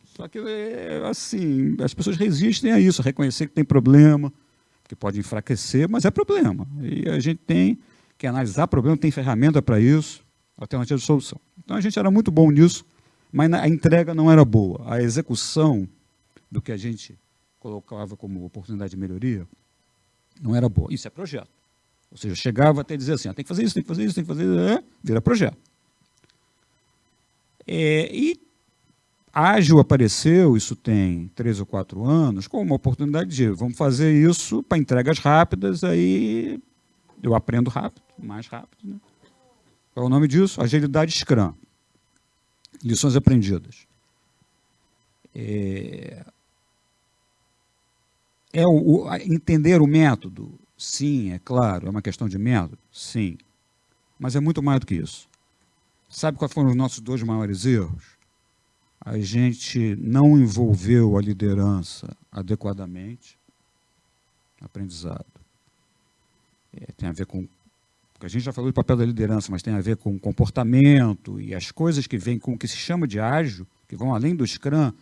Só que, assim, as pessoas resistem a isso, a reconhecer que tem problema, que pode enfraquecer, mas é problema. E a gente tem que analisar problema, tem ferramenta para isso, alternativa de solução. Então, a gente era muito bom nisso, mas a entrega não era boa. A execução do que a gente colocava como oportunidade de melhoria não era boa. Isso é projeto. Ou seja, chegava até dizer assim, tem que fazer isso, tem que fazer isso, tem que fazer isso, vira projeto. E Ágil apareceu, isso tem 3 ou 4 anos, com uma oportunidade de vamos fazer isso para entregas rápidas, aí eu aprendo rápido, mais rápido. Né? Qual é o nome disso? Agilidade Scrum. Lições aprendidas. Entender o método? Sim, é claro. É uma questão de método? Sim. Mas é muito mais do que isso. Sabe quais foram os nossos 2 maiores erros? A gente não envolveu a liderança adequadamente. Aprendizado. Tem a ver com... A gente já falou do papel da liderança, mas tem a ver com comportamento e as coisas que vêm com o que se chama de ágil, que vão além do Scrum,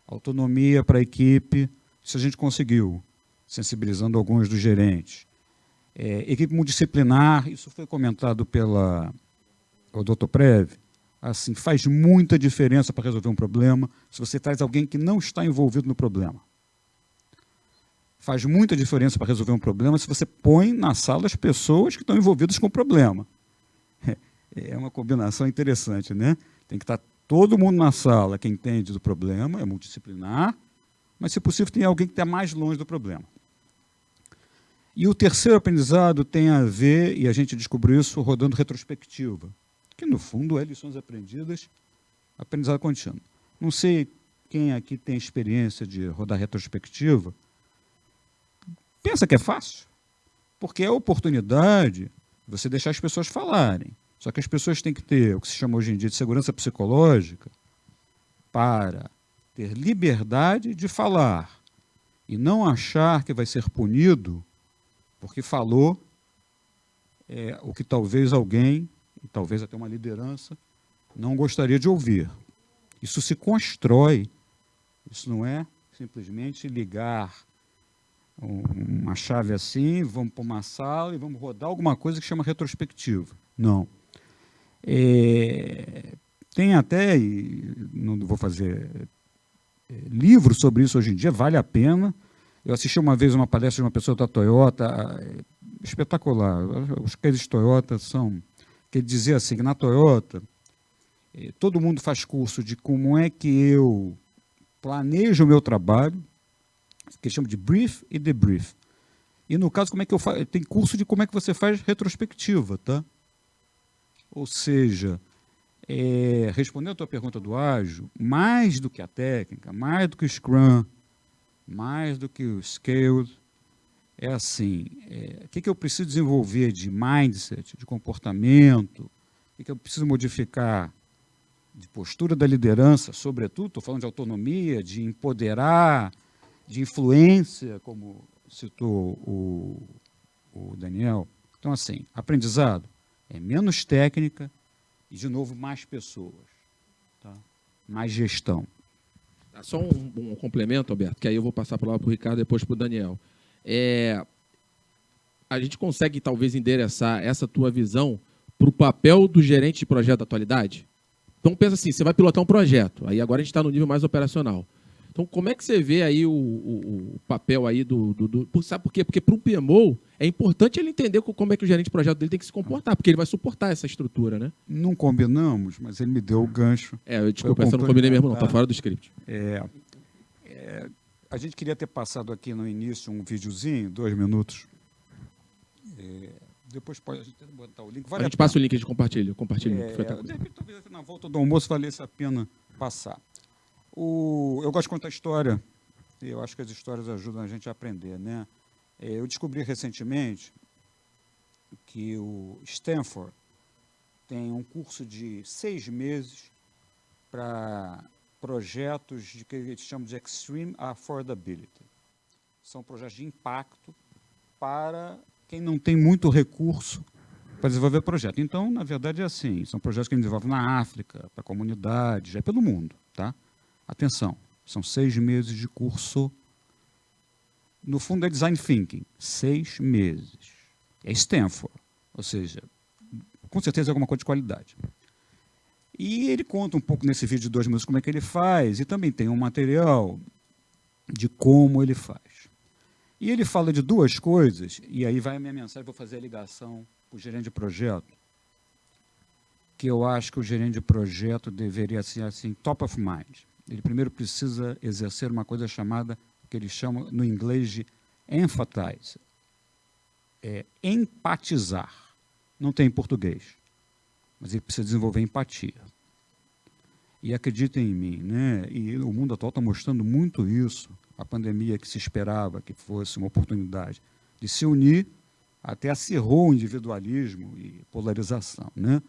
autonomia para a equipe, isso a gente conseguiu, sensibilizando alguns dos gerentes. Equipe multidisciplinar, isso foi comentado pelo Dr. Prev, assim, faz muita diferença para resolver um problema se você traz alguém que não está envolvido no problema. Faz muita diferença para resolver um problema se você põe na sala as pessoas que estão envolvidas com o problema. É uma combinação interessante, né? Tem que estar todo mundo na sala que entende do problema, é multidisciplinar, mas, se possível, tem alguém que está mais longe do problema. E o terceiro aprendizado tem a ver, e a gente descobriu isso rodando retrospectiva, que, no fundo, é lições aprendidas, aprendizado contínuo. Não sei quem aqui tem experiência de rodar retrospectiva. Pensa que é fácil, porque é a oportunidade de você deixar as pessoas falarem. Só que as pessoas têm que ter o que se chama hoje em dia de segurança psicológica para ter liberdade de falar e não achar que vai ser punido porque falou o que talvez alguém, e talvez até uma liderança, não gostaria de ouvir. Isso se constrói, isso não é simplesmente ligar uma chave assim, vamos para uma sala e vamos rodar alguma coisa que chama retrospectiva. Não. Tem até, não vou fazer livro sobre isso hoje em dia, vale a pena. Eu assisti uma vez uma palestra de uma pessoa da Toyota, espetacular. Os cases Toyota são... que ele dizia assim, que na Toyota, todo mundo faz curso de como é que eu planejo o meu trabalho, que eles chamam de brief e debrief. E, no caso, como é que eu faço? Tem curso de como é que você faz retrospectiva, tá? Ou seja, respondendo a tua pergunta do ágil, mais do que a técnica, mais do que o Scrum, mais do que o Scaled, é assim, o que eu preciso desenvolver de mindset, de comportamento, o que eu preciso modificar de postura da liderança, sobretudo, estou falando de autonomia, de empoderar, de influência, como citou o Daniel. Então, assim, aprendizado é menos técnica e, de novo, mais pessoas, tá? Mais gestão. Só um complemento, Alberto, que aí eu vou passar a palavra para o Ricardo e depois para o Daniel. A gente consegue, talvez, endereçar essa tua visão para o papel do gerente de projeto da atualidade? Então, pensa assim, você vai pilotar um projeto, aí agora a gente está no nível mais operacional. Então, como é que você vê aí o papel aí sabe por quê? Porque para o PMO é importante ele entender como é que o gerente de projeto dele tem que se comportar, porque ele vai suportar essa estrutura, né? Não combinamos, mas ele me deu o gancho. Desculpa, essa eu não combinei mesmo, não, está fora do script. A gente queria ter passado aqui no início um videozinho, 2 minutos. Depois a gente botar o link. A gente passa o link, a gente compartilha. De repente, talvez na volta do almoço valesse a pena passar. Eu gosto de contar história, e eu acho que as histórias ajudam a gente a aprender, né? Eu descobri recentemente que o Stanford tem um curso de 6 meses para projetos que eles chamam de Extreme Affordability. São projetos de impacto para quem não tem muito recurso para desenvolver projeto. Então, na verdade, é assim, são projetos que a gente desenvolve na África, para comunidades, já é pelo mundo, tá? Atenção, são 6 meses de curso. No fundo é Design Thinking, 6 meses. É Stanford, ou seja, com certeza é alguma coisa de qualidade. E ele conta um pouco nesse vídeo de 2 minutos como é que ele faz, e também tem um material de como ele faz. E ele fala de duas coisas, e aí vai a minha mensagem, vou fazer a ligação para o gerente de projeto, que eu acho que o gerente de projeto deveria ser assim, top of mind. Ele primeiro precisa exercer uma coisa chamada, que eles chamam no inglês de empathize, empatizar. Não tem em português, mas ele precisa desenvolver empatia. E acreditem em mim, né? E o mundo atual está mostrando muito isso. A pandemia que se esperava que fosse uma oportunidade de se unir, até acirrou o individualismo e polarização, né?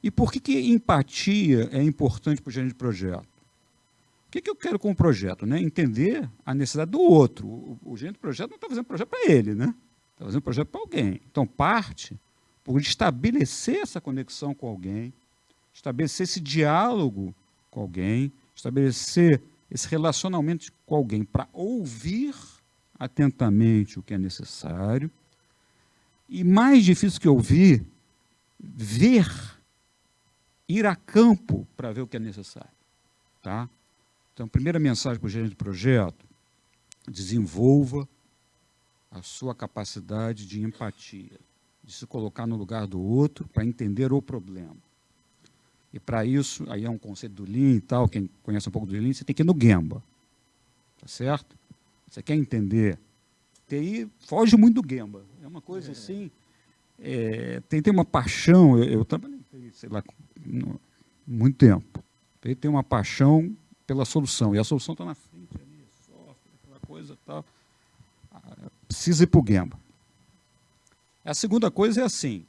E por que empatia é importante para o gerente de projeto? O que eu quero com o projeto? Né? Entender a necessidade do outro. O gerente de projeto não está fazendo projeto para ele, né? Está fazendo projeto para alguém. Então, parte por estabelecer essa conexão com alguém, estabelecer esse diálogo com alguém, estabelecer esse relacionamento com alguém para ouvir atentamente o que é necessário e, mais difícil que ouvir, ver, ir a campo para ver o que é necessário. Tá? Então, primeira mensagem para o gerente de projeto, desenvolva a sua capacidade de empatia, de se colocar no lugar do outro para entender o problema. E para isso, aí é um conceito do Lean e tal, quem conhece um pouco do Lean, você tem que ir no Gemba. Tá certo? Você quer entender? TI foge muito do Gemba. É uma coisa assim, tem uma paixão, eu trabalhei, sei lá, muito tempo. Tem uma paixão pela solução, e a solução está na frente ali, software, aquela coisa tal. Precisa ir para o Gemba. A segunda coisa é assim,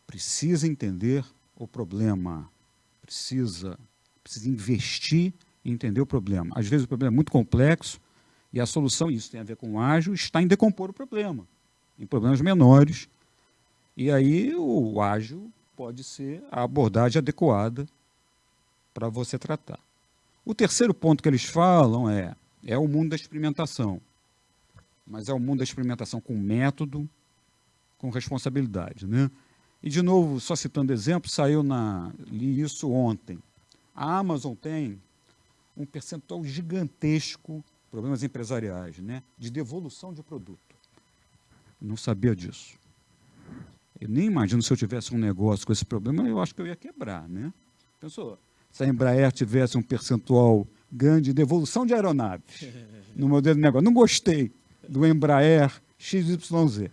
precisa entender o problema, precisa investir em entender o problema. Às vezes o problema é muito complexo e a solução, isso tem a ver com o ágil, está em decompor o problema, em problemas menores. E aí o ágil pode ser a abordagem adequada para você tratar. O terceiro ponto que eles falam é o mundo da experimentação. Mas é o mundo da experimentação com método, com responsabilidade, né? E, de novo, só citando exemplo, li isso ontem. A Amazon tem um percentual gigantesco, problemas empresariais, né, de devolução de produto. Eu não sabia disso. Eu nem imagino se eu tivesse um negócio com esse problema, eu acho que eu ia quebrar, né? Pensou? Se a Embraer tivesse um percentual grande de devolução de aeronaves no modelo de negócio. Não gostei do Embraer XYZ.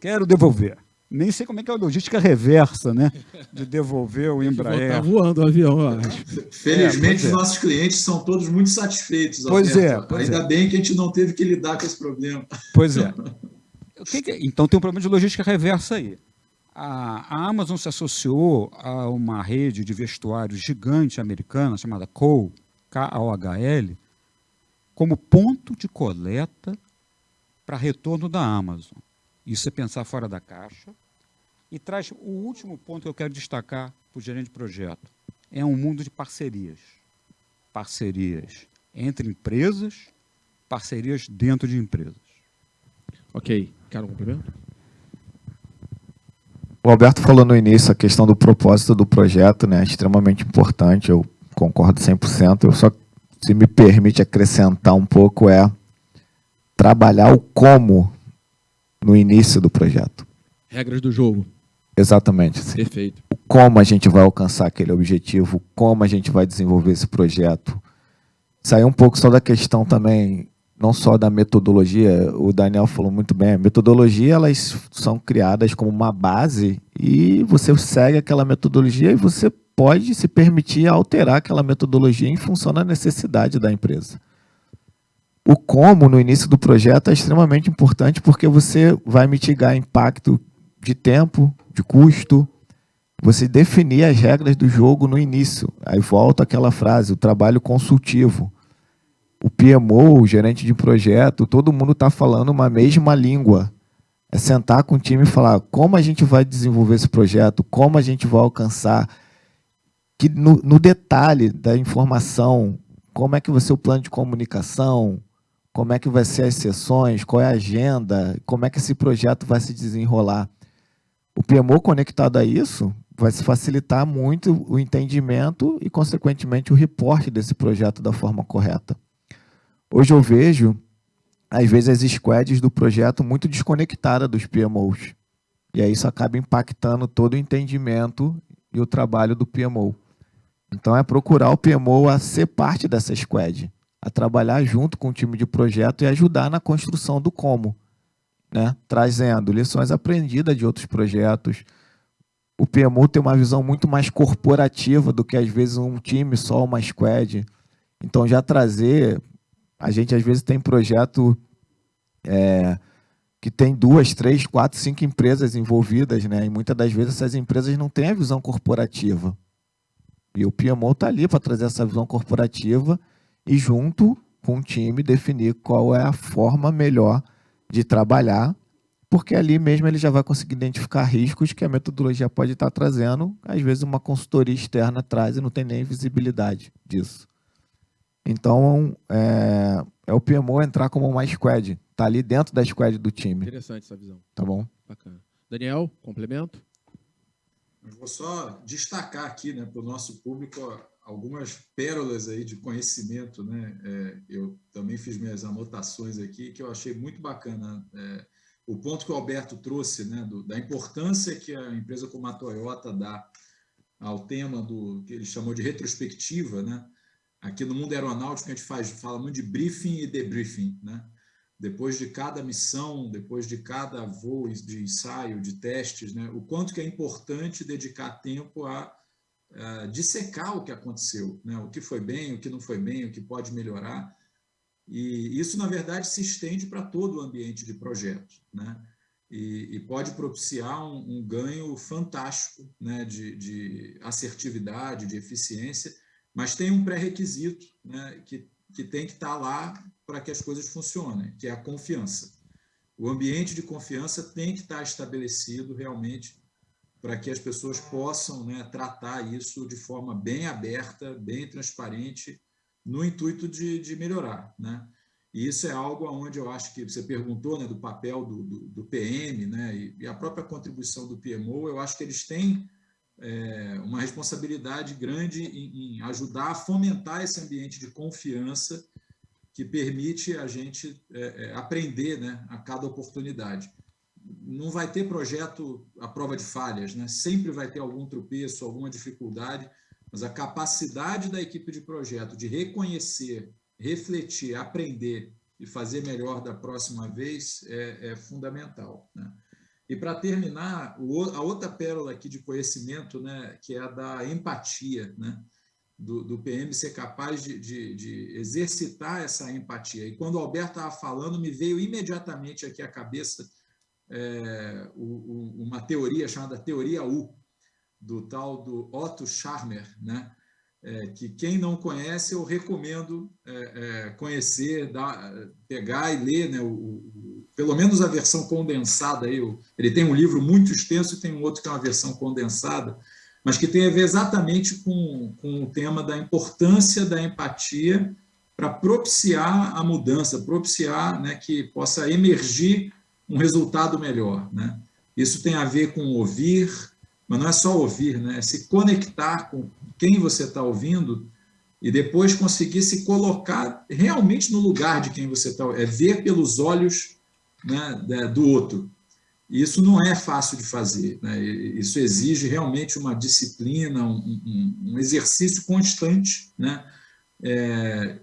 Quero devolver. Nem sei como é que é a logística reversa, né? De devolver o Embraer. Está voando o avião, eu acho. Felizmente, os nossos clientes são todos muito satisfeitos. Pois Ainda bem que a gente não teve que lidar com esse problema. Pois é. Então tem um problema de logística reversa aí. A Amazon se associou a uma rede de vestuários gigante americana chamada Kohl, K-O-H-L, como ponto de coleta para retorno da Amazon. Isso é pensar fora da caixa. E traz o último ponto que eu quero destacar para o gerente de projeto. É um mundo de parcerias. Parcerias entre empresas, parcerias dentro de empresas. Ok. Quer um complemento? O Alberto falou no início a questão do propósito do projeto, né, é extremamente importante, eu concordo 100%. Eu só, se me permite acrescentar um pouco, trabalhar o como no início do projeto. Regras do jogo. Exatamente. Sim. Perfeito. O como a gente vai alcançar aquele objetivo, como a gente vai desenvolver esse projeto. Sair um pouco só da questão também, não só da metodologia, o Daniel falou muito bem, a metodologia, elas são criadas como uma base e você segue aquela metodologia e você pode se permitir alterar aquela metodologia em função da necessidade da empresa. O como no início do projeto é extremamente importante porque você vai mitigar impacto de tempo, de custo, você definir as regras do jogo no início. Aí volta aquela frase, o trabalho consultivo. O PMO, o gerente de projeto, todo mundo está falando uma mesma língua. É sentar com o time e falar como a gente vai desenvolver esse projeto, como a gente vai alcançar, que no detalhe da informação, como é que vai ser o plano de comunicação, como é que vai ser as sessões, qual é a agenda, como é que esse projeto vai se desenrolar. O PMO conectado a isso vai se facilitar muito o entendimento e, consequentemente, o reporte desse projeto da forma correta. Hoje eu vejo às vezes, as squads do projeto muito desconectadas dos PMOs. E aí isso acaba impactando todo o entendimento e o trabalho do PMO. Então, é procurar o PMO a ser parte dessa squad, a trabalhar junto com o time de projeto e ajudar na construção do como, né? Trazendo lições aprendidas de outros projetos. O PMO tem uma visão muito mais corporativa do que, às vezes, um time só, uma squad. Então, já trazer... A gente, às vezes, tem projeto que tem 2, 3, 4, 5 empresas envolvidas, né? E muitas das vezes essas empresas não têm a visão corporativa. E o PMO está ali para trazer essa visão corporativa e, junto com o time, definir qual é a forma melhor de trabalhar, porque ali mesmo ele já vai conseguir identificar riscos que a metodologia pode estar trazendo. Às vezes uma consultoria externa traz e não tem nem visibilidade disso. Então, é o PMO entrar como uma squad, tá ali dentro da squad do time. Interessante essa visão. Tá bom? Bacana. Daniel, complemento? Eu vou só destacar aqui, né, para o nosso público algumas pérolas aí de conhecimento, né? Eu também fiz minhas anotações aqui que eu achei muito bacana. O ponto que o Alberto trouxe, né, da importância que a empresa como a Toyota dá ao tema do que ele chamou de retrospectiva, né? Aqui no mundo aeronáutico a gente fala muito de briefing e debriefing, né? Depois de cada missão, depois de cada voo de ensaio, de testes, né? O quanto que é importante dedicar tempo a dissecar o que aconteceu, né? O que foi bem, o que não foi bem, o que pode melhorar. E isso, na verdade, se estende para todo o ambiente de projeto, né? E pode propiciar um ganho fantástico, né? De assertividade, de eficiência, mas tem um pré-requisito, né? Que tem que estar lá para que as coisas funcionem, que é a confiança. O ambiente de confiança tem que estar estabelecido realmente para que as pessoas possam, né, tratar isso de forma bem aberta, bem transparente, no intuito de melhorar, né? E isso é algo onde eu acho que você perguntou, né, do papel do PM, né, e a própria contribuição do PMO, eu acho que eles têm uma responsabilidade grande em ajudar a fomentar esse ambiente de confiança que permite a gente aprender, né, a cada oportunidade. Não vai ter projeto à prova de falhas, né? Sempre vai ter algum tropeço, alguma dificuldade, mas a capacidade da equipe de projeto de reconhecer, refletir, aprender e fazer melhor da próxima vez é fundamental, né? E para terminar, a outra pérola aqui de conhecimento, né, que é a da empatia, né? Do PM ser capaz de exercitar essa empatia. E quando o Alberto estava falando, me veio imediatamente aqui à cabeça uma teoria chamada Teoria U, do tal do Otto Scharmer, né? Que quem não conhece, eu recomendo conhecer, pegar e ler, né? Pelo menos a versão condensada. Ele tem um livro muito extenso e tem um outro que é uma versão condensada, mas que tem a ver exatamente com o tema da importância da empatia para propiciar a mudança, propiciar, né, que possa emergir um resultado melhor, né? Isso tem a ver com ouvir, mas não é só ouvir, né? É se conectar com quem você está ouvindo e depois conseguir se colocar realmente no lugar de quem você está, ver pelos olhos, né, do outro. E isso não é fácil de fazer, né? Isso exige realmente uma disciplina, um exercício constante, né?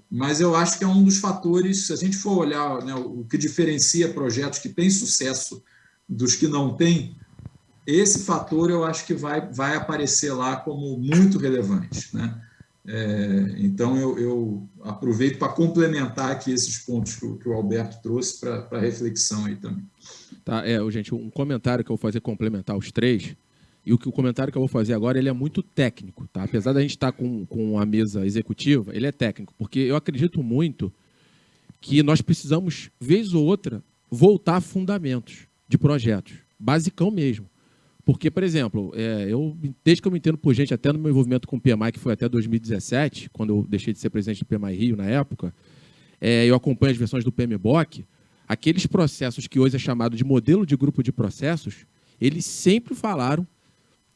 Mas eu acho que é um dos fatores, se a gente for olhar, né, o que diferencia projetos que têm sucesso dos que não têm, esse fator eu acho que vai aparecer lá como muito relevante, né? Então eu aproveito para complementar aqui esses pontos que o Alberto trouxe para reflexão aí também. Tá, gente, um comentário que eu vou fazer complementar os três, e o comentário que eu vou fazer agora, ele é muito técnico, tá? Apesar da gente estar com a mesa executiva, ele é técnico, porque eu acredito muito que nós precisamos, vez ou outra, voltar a fundamentos de projetos, basicão mesmo. Porque, por exemplo, desde que eu me entendo por gente, até no meu envolvimento com o PMI, que foi até 2017, quando eu deixei de ser presidente do PMI Rio na época, eu acompanho as versões do PMBOK, aqueles processos que hoje é chamado de modelo de grupo de processos, eles sempre falaram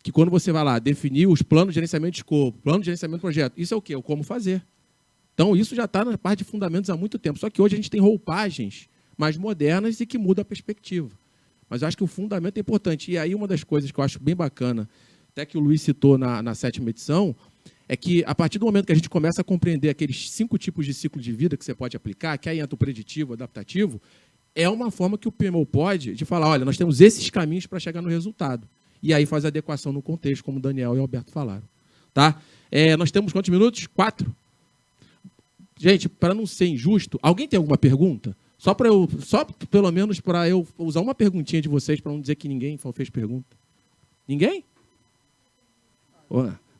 que quando você vai lá definir os planos de gerenciamento de escopo, plano de gerenciamento de projeto, isso é o quê? É o como fazer. Então, isso já está na parte de fundamentos há muito tempo. Só que hoje a gente tem roupagens mais modernas e que mudam a perspectiva. Mas eu acho que o fundamento é importante. E aí uma das coisas que eu acho bem bacana, até que o Luiz citou na 7ª edição, é que, a partir do momento que a gente começa a compreender aqueles 5 tipos de ciclo de vida que você pode aplicar, que aí entra o preditivo, o adaptativo, é uma forma que o PMO pode de falar, olha, nós temos esses caminhos para chegar no resultado. E aí faz a adequação no contexto, como o Daniel e o Alberto falaram. Tá? Nós temos quantos minutos? 4? Gente, para não ser injusto, alguém tem alguma pergunta? Só pelo menos para eu usar uma perguntinha de vocês, para não dizer que ninguém fez pergunta. Ninguém?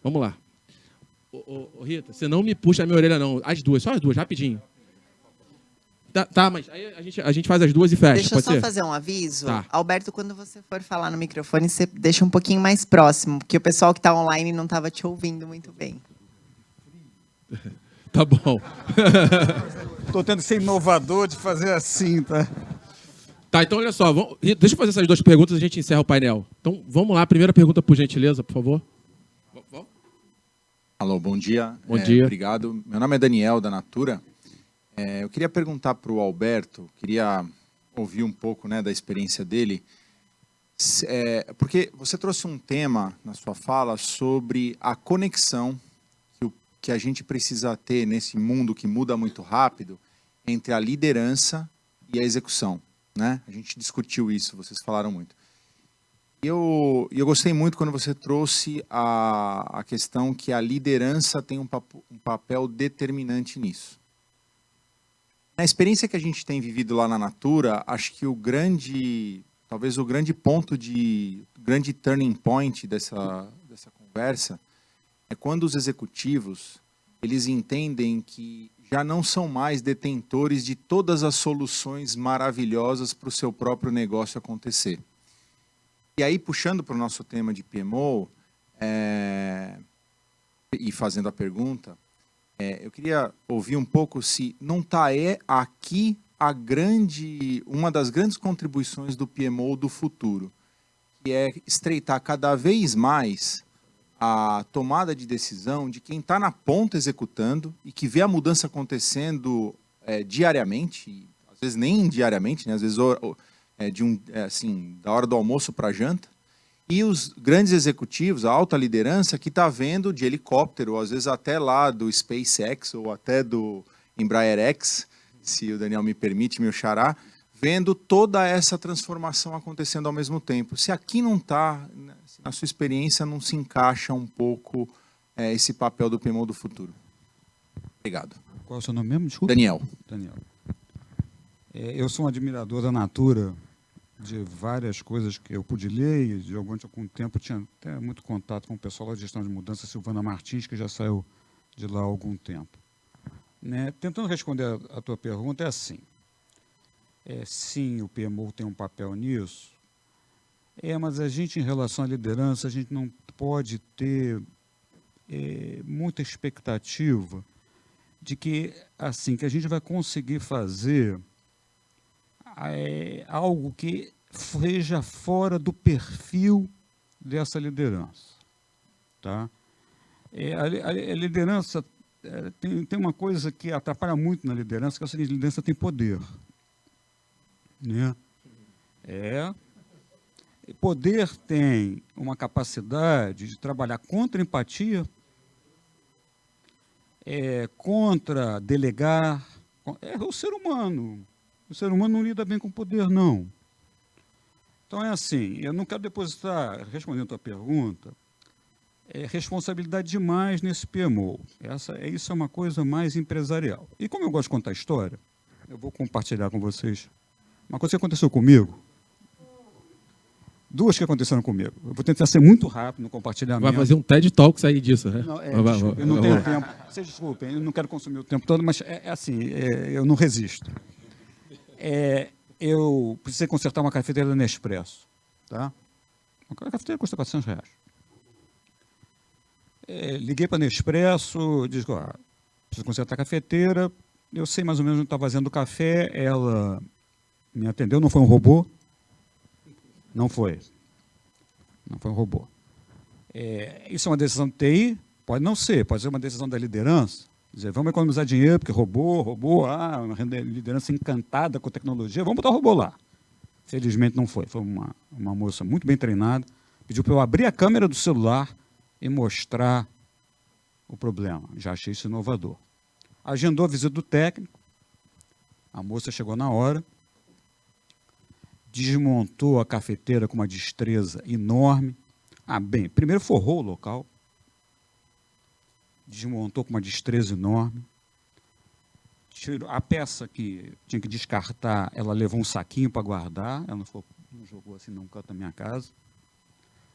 Vamos lá. Rita, você não me puxa a minha orelha, não. As duas, só as duas, rapidinho. Tá, mas aí a gente faz as duas e fecha. Deixa eu só fazer um aviso. Tá. Alberto, quando você for falar no microfone, você deixa um pouquinho mais próximo, porque o pessoal que está online não estava te ouvindo muito bem. Tá bom. Estou tendo que ser inovador de fazer assim, tá? Tá, então olha só. Deixa eu fazer essas 2 perguntas e a gente encerra o painel. Então, vamos lá. Primeira pergunta, por gentileza, por favor. Alô, bom dia. Bom dia. Obrigado. Meu nome é Daniel, da Natura. Eu queria perguntar para o Alberto, queria ouvir um pouco, né, da experiência dele, porque você trouxe um tema na sua fala sobre a conexão que a gente precisa ter nesse mundo que muda muito rápido entre a liderança e a execução, né? A gente discutiu isso, vocês falaram muito. E eu gostei muito quando você trouxe a questão que a liderança tem um papel determinante nisso. Na experiência que a gente tem vivido lá na Natura, acho que talvez o grande ponto grande turning point dessa conversa é quando os executivos, eles entendem que já não são mais detentores de todas as soluções maravilhosas para o seu próprio negócio acontecer. E aí, puxando para o nosso tema de PMO, e fazendo a pergunta, eu queria ouvir um pouco se não está aqui uma das grandes contribuições do PMO do futuro, que é estreitar cada vez mais a tomada de decisão de quem está na ponta executando e que vê a mudança acontecendo diariamente, às vezes nem diariamente, né? Às vezes da hora do almoço para a janta, e os grandes executivos, a alta liderança, que está vendo de helicóptero, ou às vezes até lá do SpaceX, ou até do Embraer X, se o Daniel me permite, meu xará, vendo toda essa transformação acontecendo ao mesmo tempo. Se aqui não está, na sua experiência, não se encaixa um pouco esse papel do PMO do futuro. Obrigado. Qual é o seu nome mesmo? Desculpa. Daniel. Eu sou um admirador da Natura, de várias coisas que eu pude ler, e de algum tempo tinha até muito contato com o pessoal da gestão de mudança, Silvana Martins, que já saiu de lá há algum tempo. Né? Tentando responder a tua pergunta, é assim. Sim, o PMO tem um papel nisso, mas a gente, em relação à liderança, a gente não pode ter muita expectativa de que a gente vai conseguir fazer algo que seja fora do perfil dessa liderança. Tá? A liderança tem uma coisa que atrapalha muito na liderança, que é a seguinte: a liderança tem poder. Né? Poder tem uma capacidade de trabalhar contra a empatia, contra delegar. O ser humano. O ser humano não lida bem com poder, não. Então, eu não quero depositar, respondendo a tua pergunta, responsabilidade demais nesse PMO. Isso é uma coisa mais empresarial. E como eu gosto de contar história, eu vou compartilhar com vocês uma coisa que aconteceu comigo. 2 que aconteceram comigo. Eu vou tentar ser muito rápido no compartilhamento. Vai fazer um TED Talk aí disso, né? Não, desculpa, eu não tenho tempo. Vocês desculpem, eu não quero consumir o tempo todo, mas eu não resisto. Eu precisei consertar uma cafeteira da Nespresso. Tá? A cafeteira custa R$400. Liguei para a Nespresso, disse que preciso consertar a cafeteira, eu sei mais ou menos onde está fazendo o café, ela me atendeu, não foi um robô? Não foi um robô. Isso é uma decisão de TI? Pode não ser, pode ser uma decisão da liderança? Dizer, vamos economizar dinheiro, porque robô, uma liderança encantada com a tecnologia, vamos botar o robô lá. Felizmente não foi. Foi uma moça muito bem treinada, pediu para eu abrir a câmera do celular e mostrar o problema. Já achei isso inovador. Agendou a visita do técnico, a moça chegou na hora, desmontou a cafeteira com uma destreza enorme. Bem, primeiro forrou o local, desmontou com uma destreza enorme, tirou a peça que tinha que descartar, ela levou um saquinho para guardar, ela não jogou assim num canto da minha casa.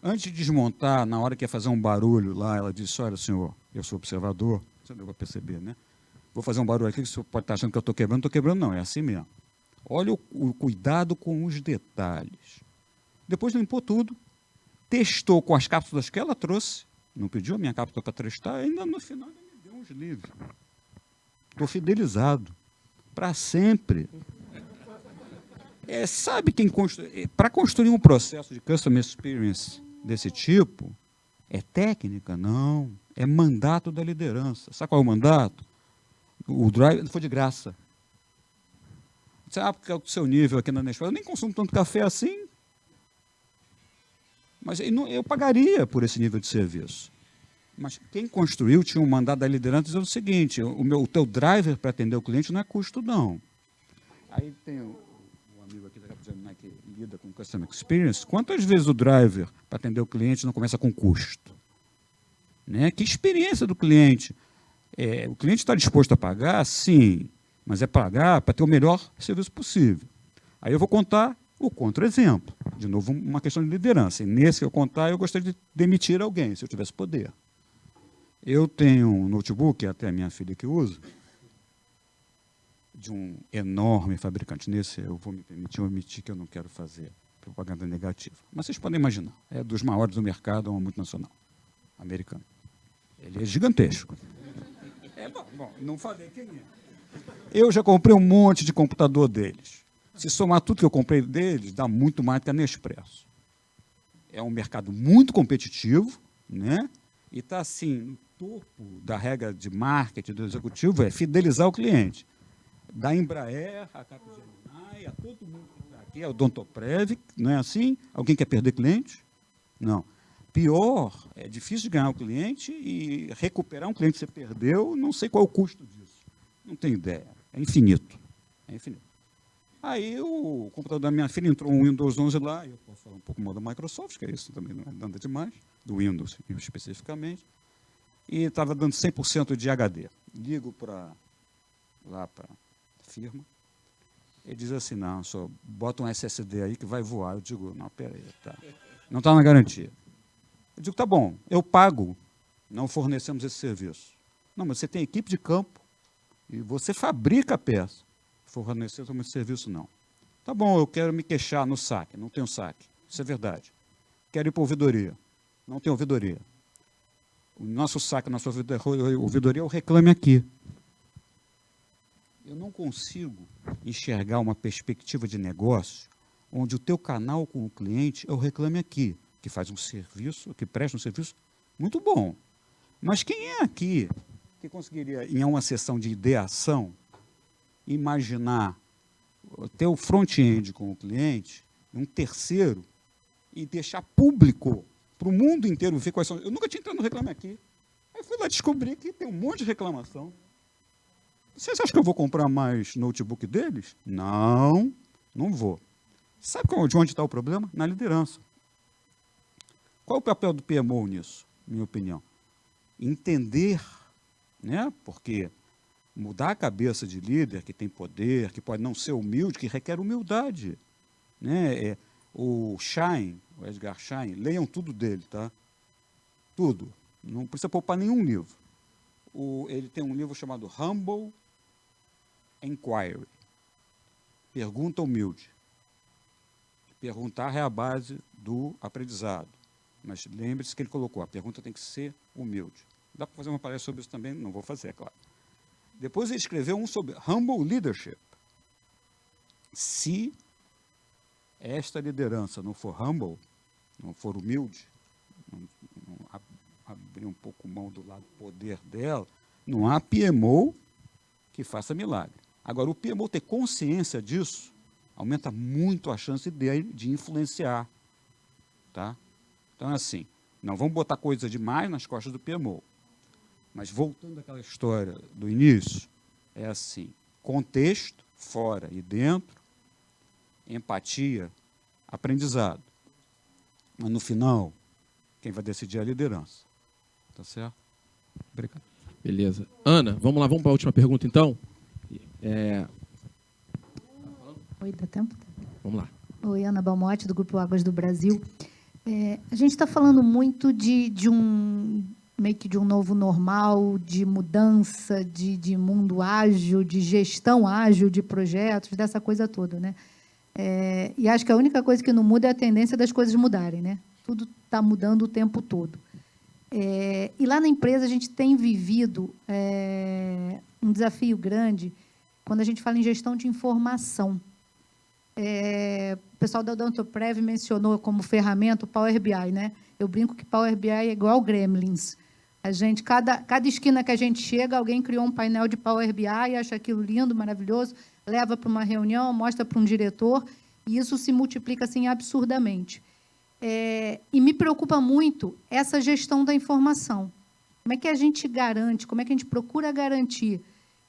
Antes de desmontar, na hora que ia fazer um barulho lá, ela disse, olha, senhor, eu sou observador, você deu para perceber, né? Vou fazer um barulho aqui, que o senhor pode estar achando que eu estou quebrando, não estou quebrando não, é assim mesmo. Olha o cuidado com os detalhes. Depois limpou tudo, testou com as cápsulas que ela trouxe, não pediu a minha cápsula para testar, ainda no final me deu uns livros. Estou fidelizado. Para sempre. Sabe quem construi? Para construir um processo de customer experience desse tipo, é técnica? Não. É mandato da liderança. Sabe qual é o mandato? O drive foi de graça. Porque é o seu nível aqui na Nestlé, eu nem consumo tanto café assim. Mas eu pagaria por esse nível de serviço. Mas quem construiu tinha um mandato da liderança dizendo o seguinte, o teu driver para atender o cliente não é custo, não. Aí tem um amigo aqui da Capgemini que lida com Customer Experience. Quantas vezes o driver para atender o cliente não começa com custo? Né? Que experiência do cliente? O cliente está disposto a pagar? Sim, mas é pagar para ter o melhor serviço possível. Aí eu vou contar o contra-exemplo. De novo, uma questão de liderança. E nesse que eu contar, eu gostaria de demitir alguém, se eu tivesse poder. Eu tenho um notebook, até a minha filha que usa, de um enorme fabricante. Nesse eu vou me permitir omitir que eu não quero fazer propaganda negativa. Mas vocês podem imaginar, é dos maiores do mercado, é uma multinacional americana. Ele é gigantesco. Bom, não falei quem é. Eu já comprei um monte de computador deles. Se somar tudo que eu comprei deles, dá muito mais do que a Nespresso. É um mercado muito competitivo, né? E está assim, no topo da regra de marketing do executivo, é fidelizar o cliente. Da Embraer, a Capgemini, a todo mundo que está aqui, a Odontoprev, não é assim? Alguém quer perder cliente? Não. Pior, é difícil de ganhar o cliente e recuperar um cliente que você perdeu, não sei qual é o custo disso. Não tenho ideia. É infinito. É infinito. Aí o computador da minha filha entrou um Windows 11 lá, eu posso falar um pouco mal da Microsoft, que é isso também não é nada demais, do Windows especificamente, e estava dando 100% de HD. Ligo lá para a firma, ele diz assim, não, só bota um SSD aí que vai voar. Eu digo, não, peraí, tá. Não está na garantia. Eu digo, tá bom, eu pago, não fornecemos esse serviço. Não, mas você tem equipe de campo e você fabrica a peça. Fornecemos esse serviço, não. Tá bom, eu quero me queixar no saque, não tenho saque. Isso é verdade. Quero ir para a ouvidoria. Não tem ouvidoria. O nosso saque, a nossa ouvidoria, eu reclame aqui. Eu não consigo enxergar uma perspectiva de negócio onde o teu canal com o cliente é o reclame aqui, que faz um serviço, que presta um serviço muito bom. Mas quem é aqui que conseguiria, em uma sessão de ideação, imaginar ter o front-end com o cliente, um terceiro, e deixar público para o mundo inteiro ver quais são. Eu nunca tinha entrado no Reclame Aqui. Aí fui lá descobrir que tem um monte de reclamação. Vocês acham que eu vou comprar mais notebook deles? Não, não vou. Sabe de onde está o problema? Na liderança. Qual é o papel do PMO nisso, minha opinião? Entender, né? Porque mudar a cabeça de líder que tem poder, que pode não ser humilde, que requer humildade. Né? O Schein, o Edgar Schein, leiam tudo dele, tá? Tudo. Não precisa poupar nenhum livro. Ele tem um livro chamado Humble Inquiry. Pergunta humilde. Perguntar é a base do aprendizado. Mas lembre-se que ele colocou, a pergunta tem que ser humilde. Dá para fazer uma palestra sobre isso também? Não vou fazer, é claro. Depois ele escreveu um sobre Humble Leadership. Se esta liderança não for humble, não for humilde, não abrir um pouco mão do lado poder dela, Não há PMO que faça milagre. Agora, o PMO ter consciência disso aumenta muito a chance de influenciar. Tá? Então, assim, não vamos botar coisa demais nas costas do PMO. Mas, voltando àquela história do início, é assim, contexto, fora e dentro, empatia, aprendizado. Mas, no final, quem vai decidir é a liderança. Tá certo? Obrigado. Beleza. Ana, vamos lá, vamos para a última pergunta, então? Oi, dá tempo? Vamos lá. Oi, Ana Balmotti, do Grupo Águas do Brasil. A gente está falando muito de um meio que de um novo normal, de mudança, de mundo ágil, de gestão ágil de projetos, dessa coisa toda, né? E acho que a única coisa que não muda é a tendência das coisas mudarem, né? Tudo está mudando o tempo todo. E lá na empresa a gente tem vivido um desafio grande quando a gente fala em gestão de informação. O pessoal da Odontoprev mencionou como ferramenta o Power BI, né? Eu brinco que Power BI é igual Gremlins. A gente, cada esquina que a gente chega, alguém criou um painel de Power BI, acha aquilo lindo, maravilhoso, leva para uma reunião, mostra para um diretor, e isso se multiplica assim absurdamente. E me preocupa muito essa gestão da informação. Como é que a gente garante, como é que a gente procura garantir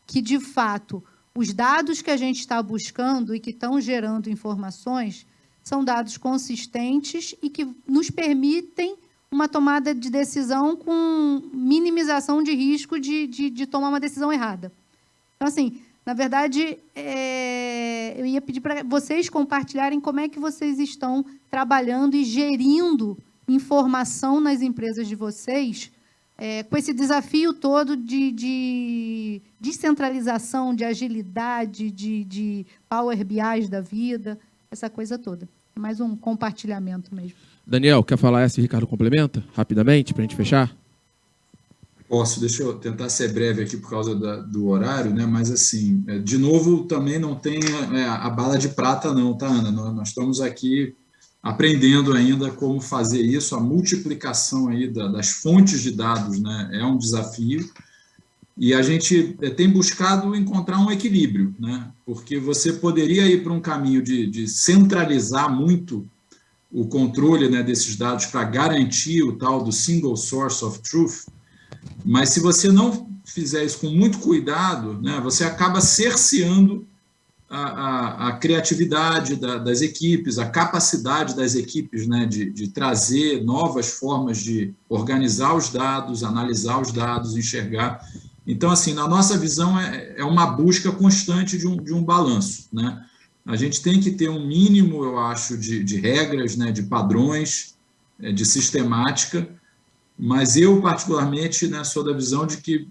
que, de fato, os dados que a gente está buscando e que estão gerando informações são dados consistentes e que nos permitem uma tomada de decisão com minimização de risco de tomar uma decisão errada. Então, assim, na verdade, eu ia pedir para vocês compartilharem como é que vocês estão trabalhando e gerindo informação nas empresas de vocês, com esse desafio todo de descentralização, de agilidade, de Power BIs da vida, essa coisa toda. É mais um compartilhamento mesmo. Daniel, quer falar essa e o Ricardo complementa, rapidamente, para a gente fechar? Posso, deixa eu tentar ser breve aqui por causa do horário, né? Mas, assim, de novo, também não tem a bala de prata não, tá, Ana? Nós estamos aqui aprendendo ainda como fazer isso, a multiplicação aí das fontes de dados, né? É um desafio, e a gente tem buscado encontrar um equilíbrio, né? Porque você poderia ir para um caminho de centralizar muito o controle, né, desses dados para garantir o tal do single source of truth, mas se você não fizer isso com muito cuidado, né, você acaba cerceando a criatividade das equipes, a capacidade das equipes, né, de trazer novas formas de organizar os dados, analisar os dados, enxergar. Então, assim, na nossa visão, é uma busca constante de um balanço, né? A gente tem que ter um mínimo, eu acho, de regras, né, de padrões, de sistemática, mas eu, particularmente, né, sou da visão de que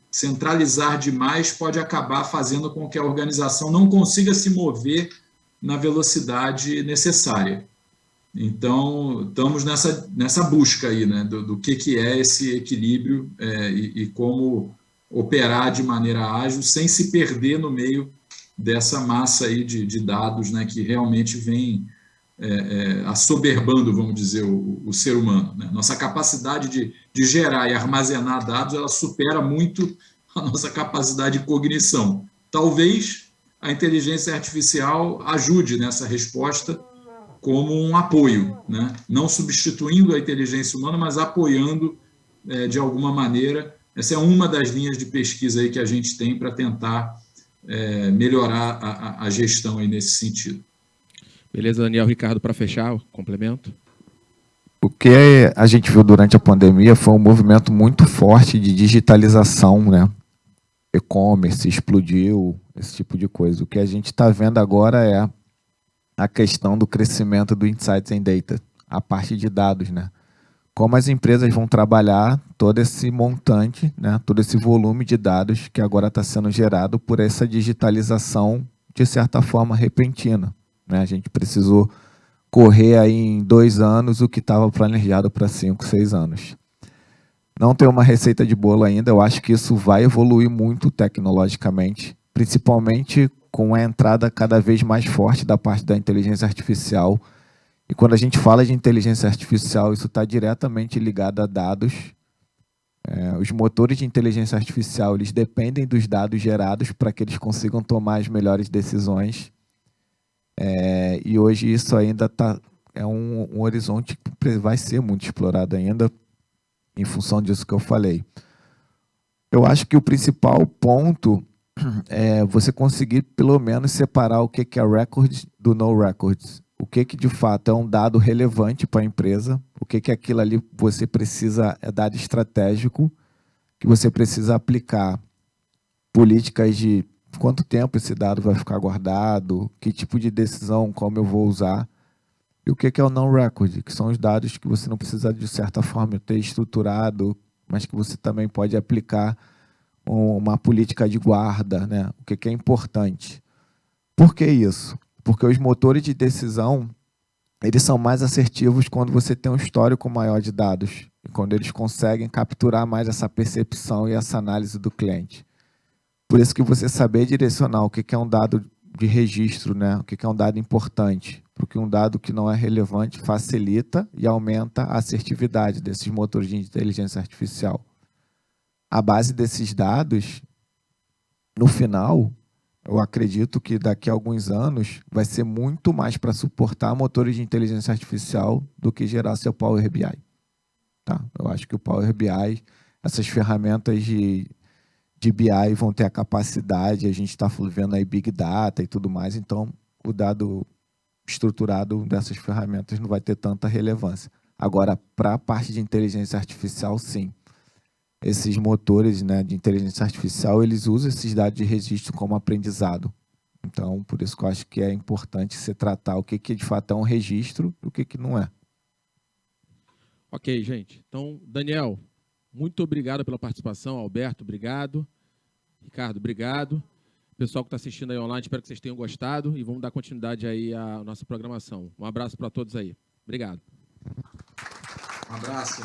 centralizar demais pode acabar fazendo com que a organização não consiga se mover na velocidade necessária. Então, estamos nessa busca aí, né, do que é esse equilíbrio e como operar de maneira ágil sem se perder no meio dessa massa aí de dados, né, que realmente vem assoberbando, vamos dizer, o ser humano, né? Nossa capacidade de gerar e armazenar dados, ela supera muito a nossa capacidade de cognição. Talvez a inteligência artificial ajude nessa resposta como um apoio, né? Não substituindo a inteligência humana, mas apoiando de alguma maneira. Essa é uma das linhas de pesquisa aí que a gente tem para tentar melhorar a gestão aí nesse sentido. Beleza, Daniel. Ricardo, para fechar, o complemento. O que a gente viu durante a pandemia foi um movimento muito forte de digitalização, né? E-commerce explodiu, esse tipo de coisa. O que a gente está vendo agora é a questão do crescimento do Insights and Data, a parte de dados, né? Como as empresas vão trabalhar todo esse montante, né? Todo esse volume de dados que agora está sendo gerado por essa digitalização, de certa forma, repentina, né? A gente precisou correr aí em 2 anos o que estava planejado para 5, 6 anos. Não tem uma receita de bolo ainda, eu acho que isso vai evoluir muito tecnologicamente, principalmente com a entrada cada vez mais forte da parte da inteligência artificial. E quando a gente fala de inteligência artificial, isso está diretamente ligado a dados Os motores de inteligência artificial, eles dependem dos dados gerados para que eles consigam tomar as melhores decisões. E hoje isso ainda é um horizonte que vai ser muito explorado ainda, em função disso que eu falei. Eu acho que o principal ponto é você conseguir, pelo menos, separar o que é records do no records. O que de fato é um dado relevante para a empresa, o que aquilo ali você precisa, é dado estratégico, que você precisa aplicar políticas de quanto tempo esse dado vai ficar guardado, que tipo de decisão, como eu vou usar, e o que é o non-record, que são os dados que você não precisa, de certa forma, ter estruturado, mas que você também pode aplicar uma política de guarda, né? O que é importante. Por que isso? Porque os motores de decisão, eles são mais assertivos quando você tem um histórico maior de dados, e quando eles conseguem capturar mais essa percepção e essa análise do cliente. Por isso que você saber direcionar o que é um dado de registro, né? O que é um dado importante, porque um dado que não é relevante facilita e aumenta a assertividade desses motores de inteligência artificial. A base desses dados, no final, eu acredito que daqui a alguns anos vai ser muito mais para suportar motores de inteligência artificial do que gerar seu Power BI. Tá? Eu acho que o Power BI, essas ferramentas de BI vão ter a capacidade, a gente está vendo aí Big Data e tudo mais, então o dado estruturado dessas ferramentas não vai ter tanta relevância. Agora, para a parte de inteligência artificial, sim. Esses motores, né, de inteligência artificial, eles usam esses dados de registro como aprendizado. Então, por isso que eu acho que é importante você tratar o que de fato é um registro e o que não é. Ok, gente. Então, Daniel, muito obrigado pela participação. Alberto, obrigado. Ricardo, obrigado. Pessoal que está assistindo aí online, espero que vocês tenham gostado e vamos dar continuidade aí à nossa programação. Um abraço para todos aí. Obrigado. Um abraço.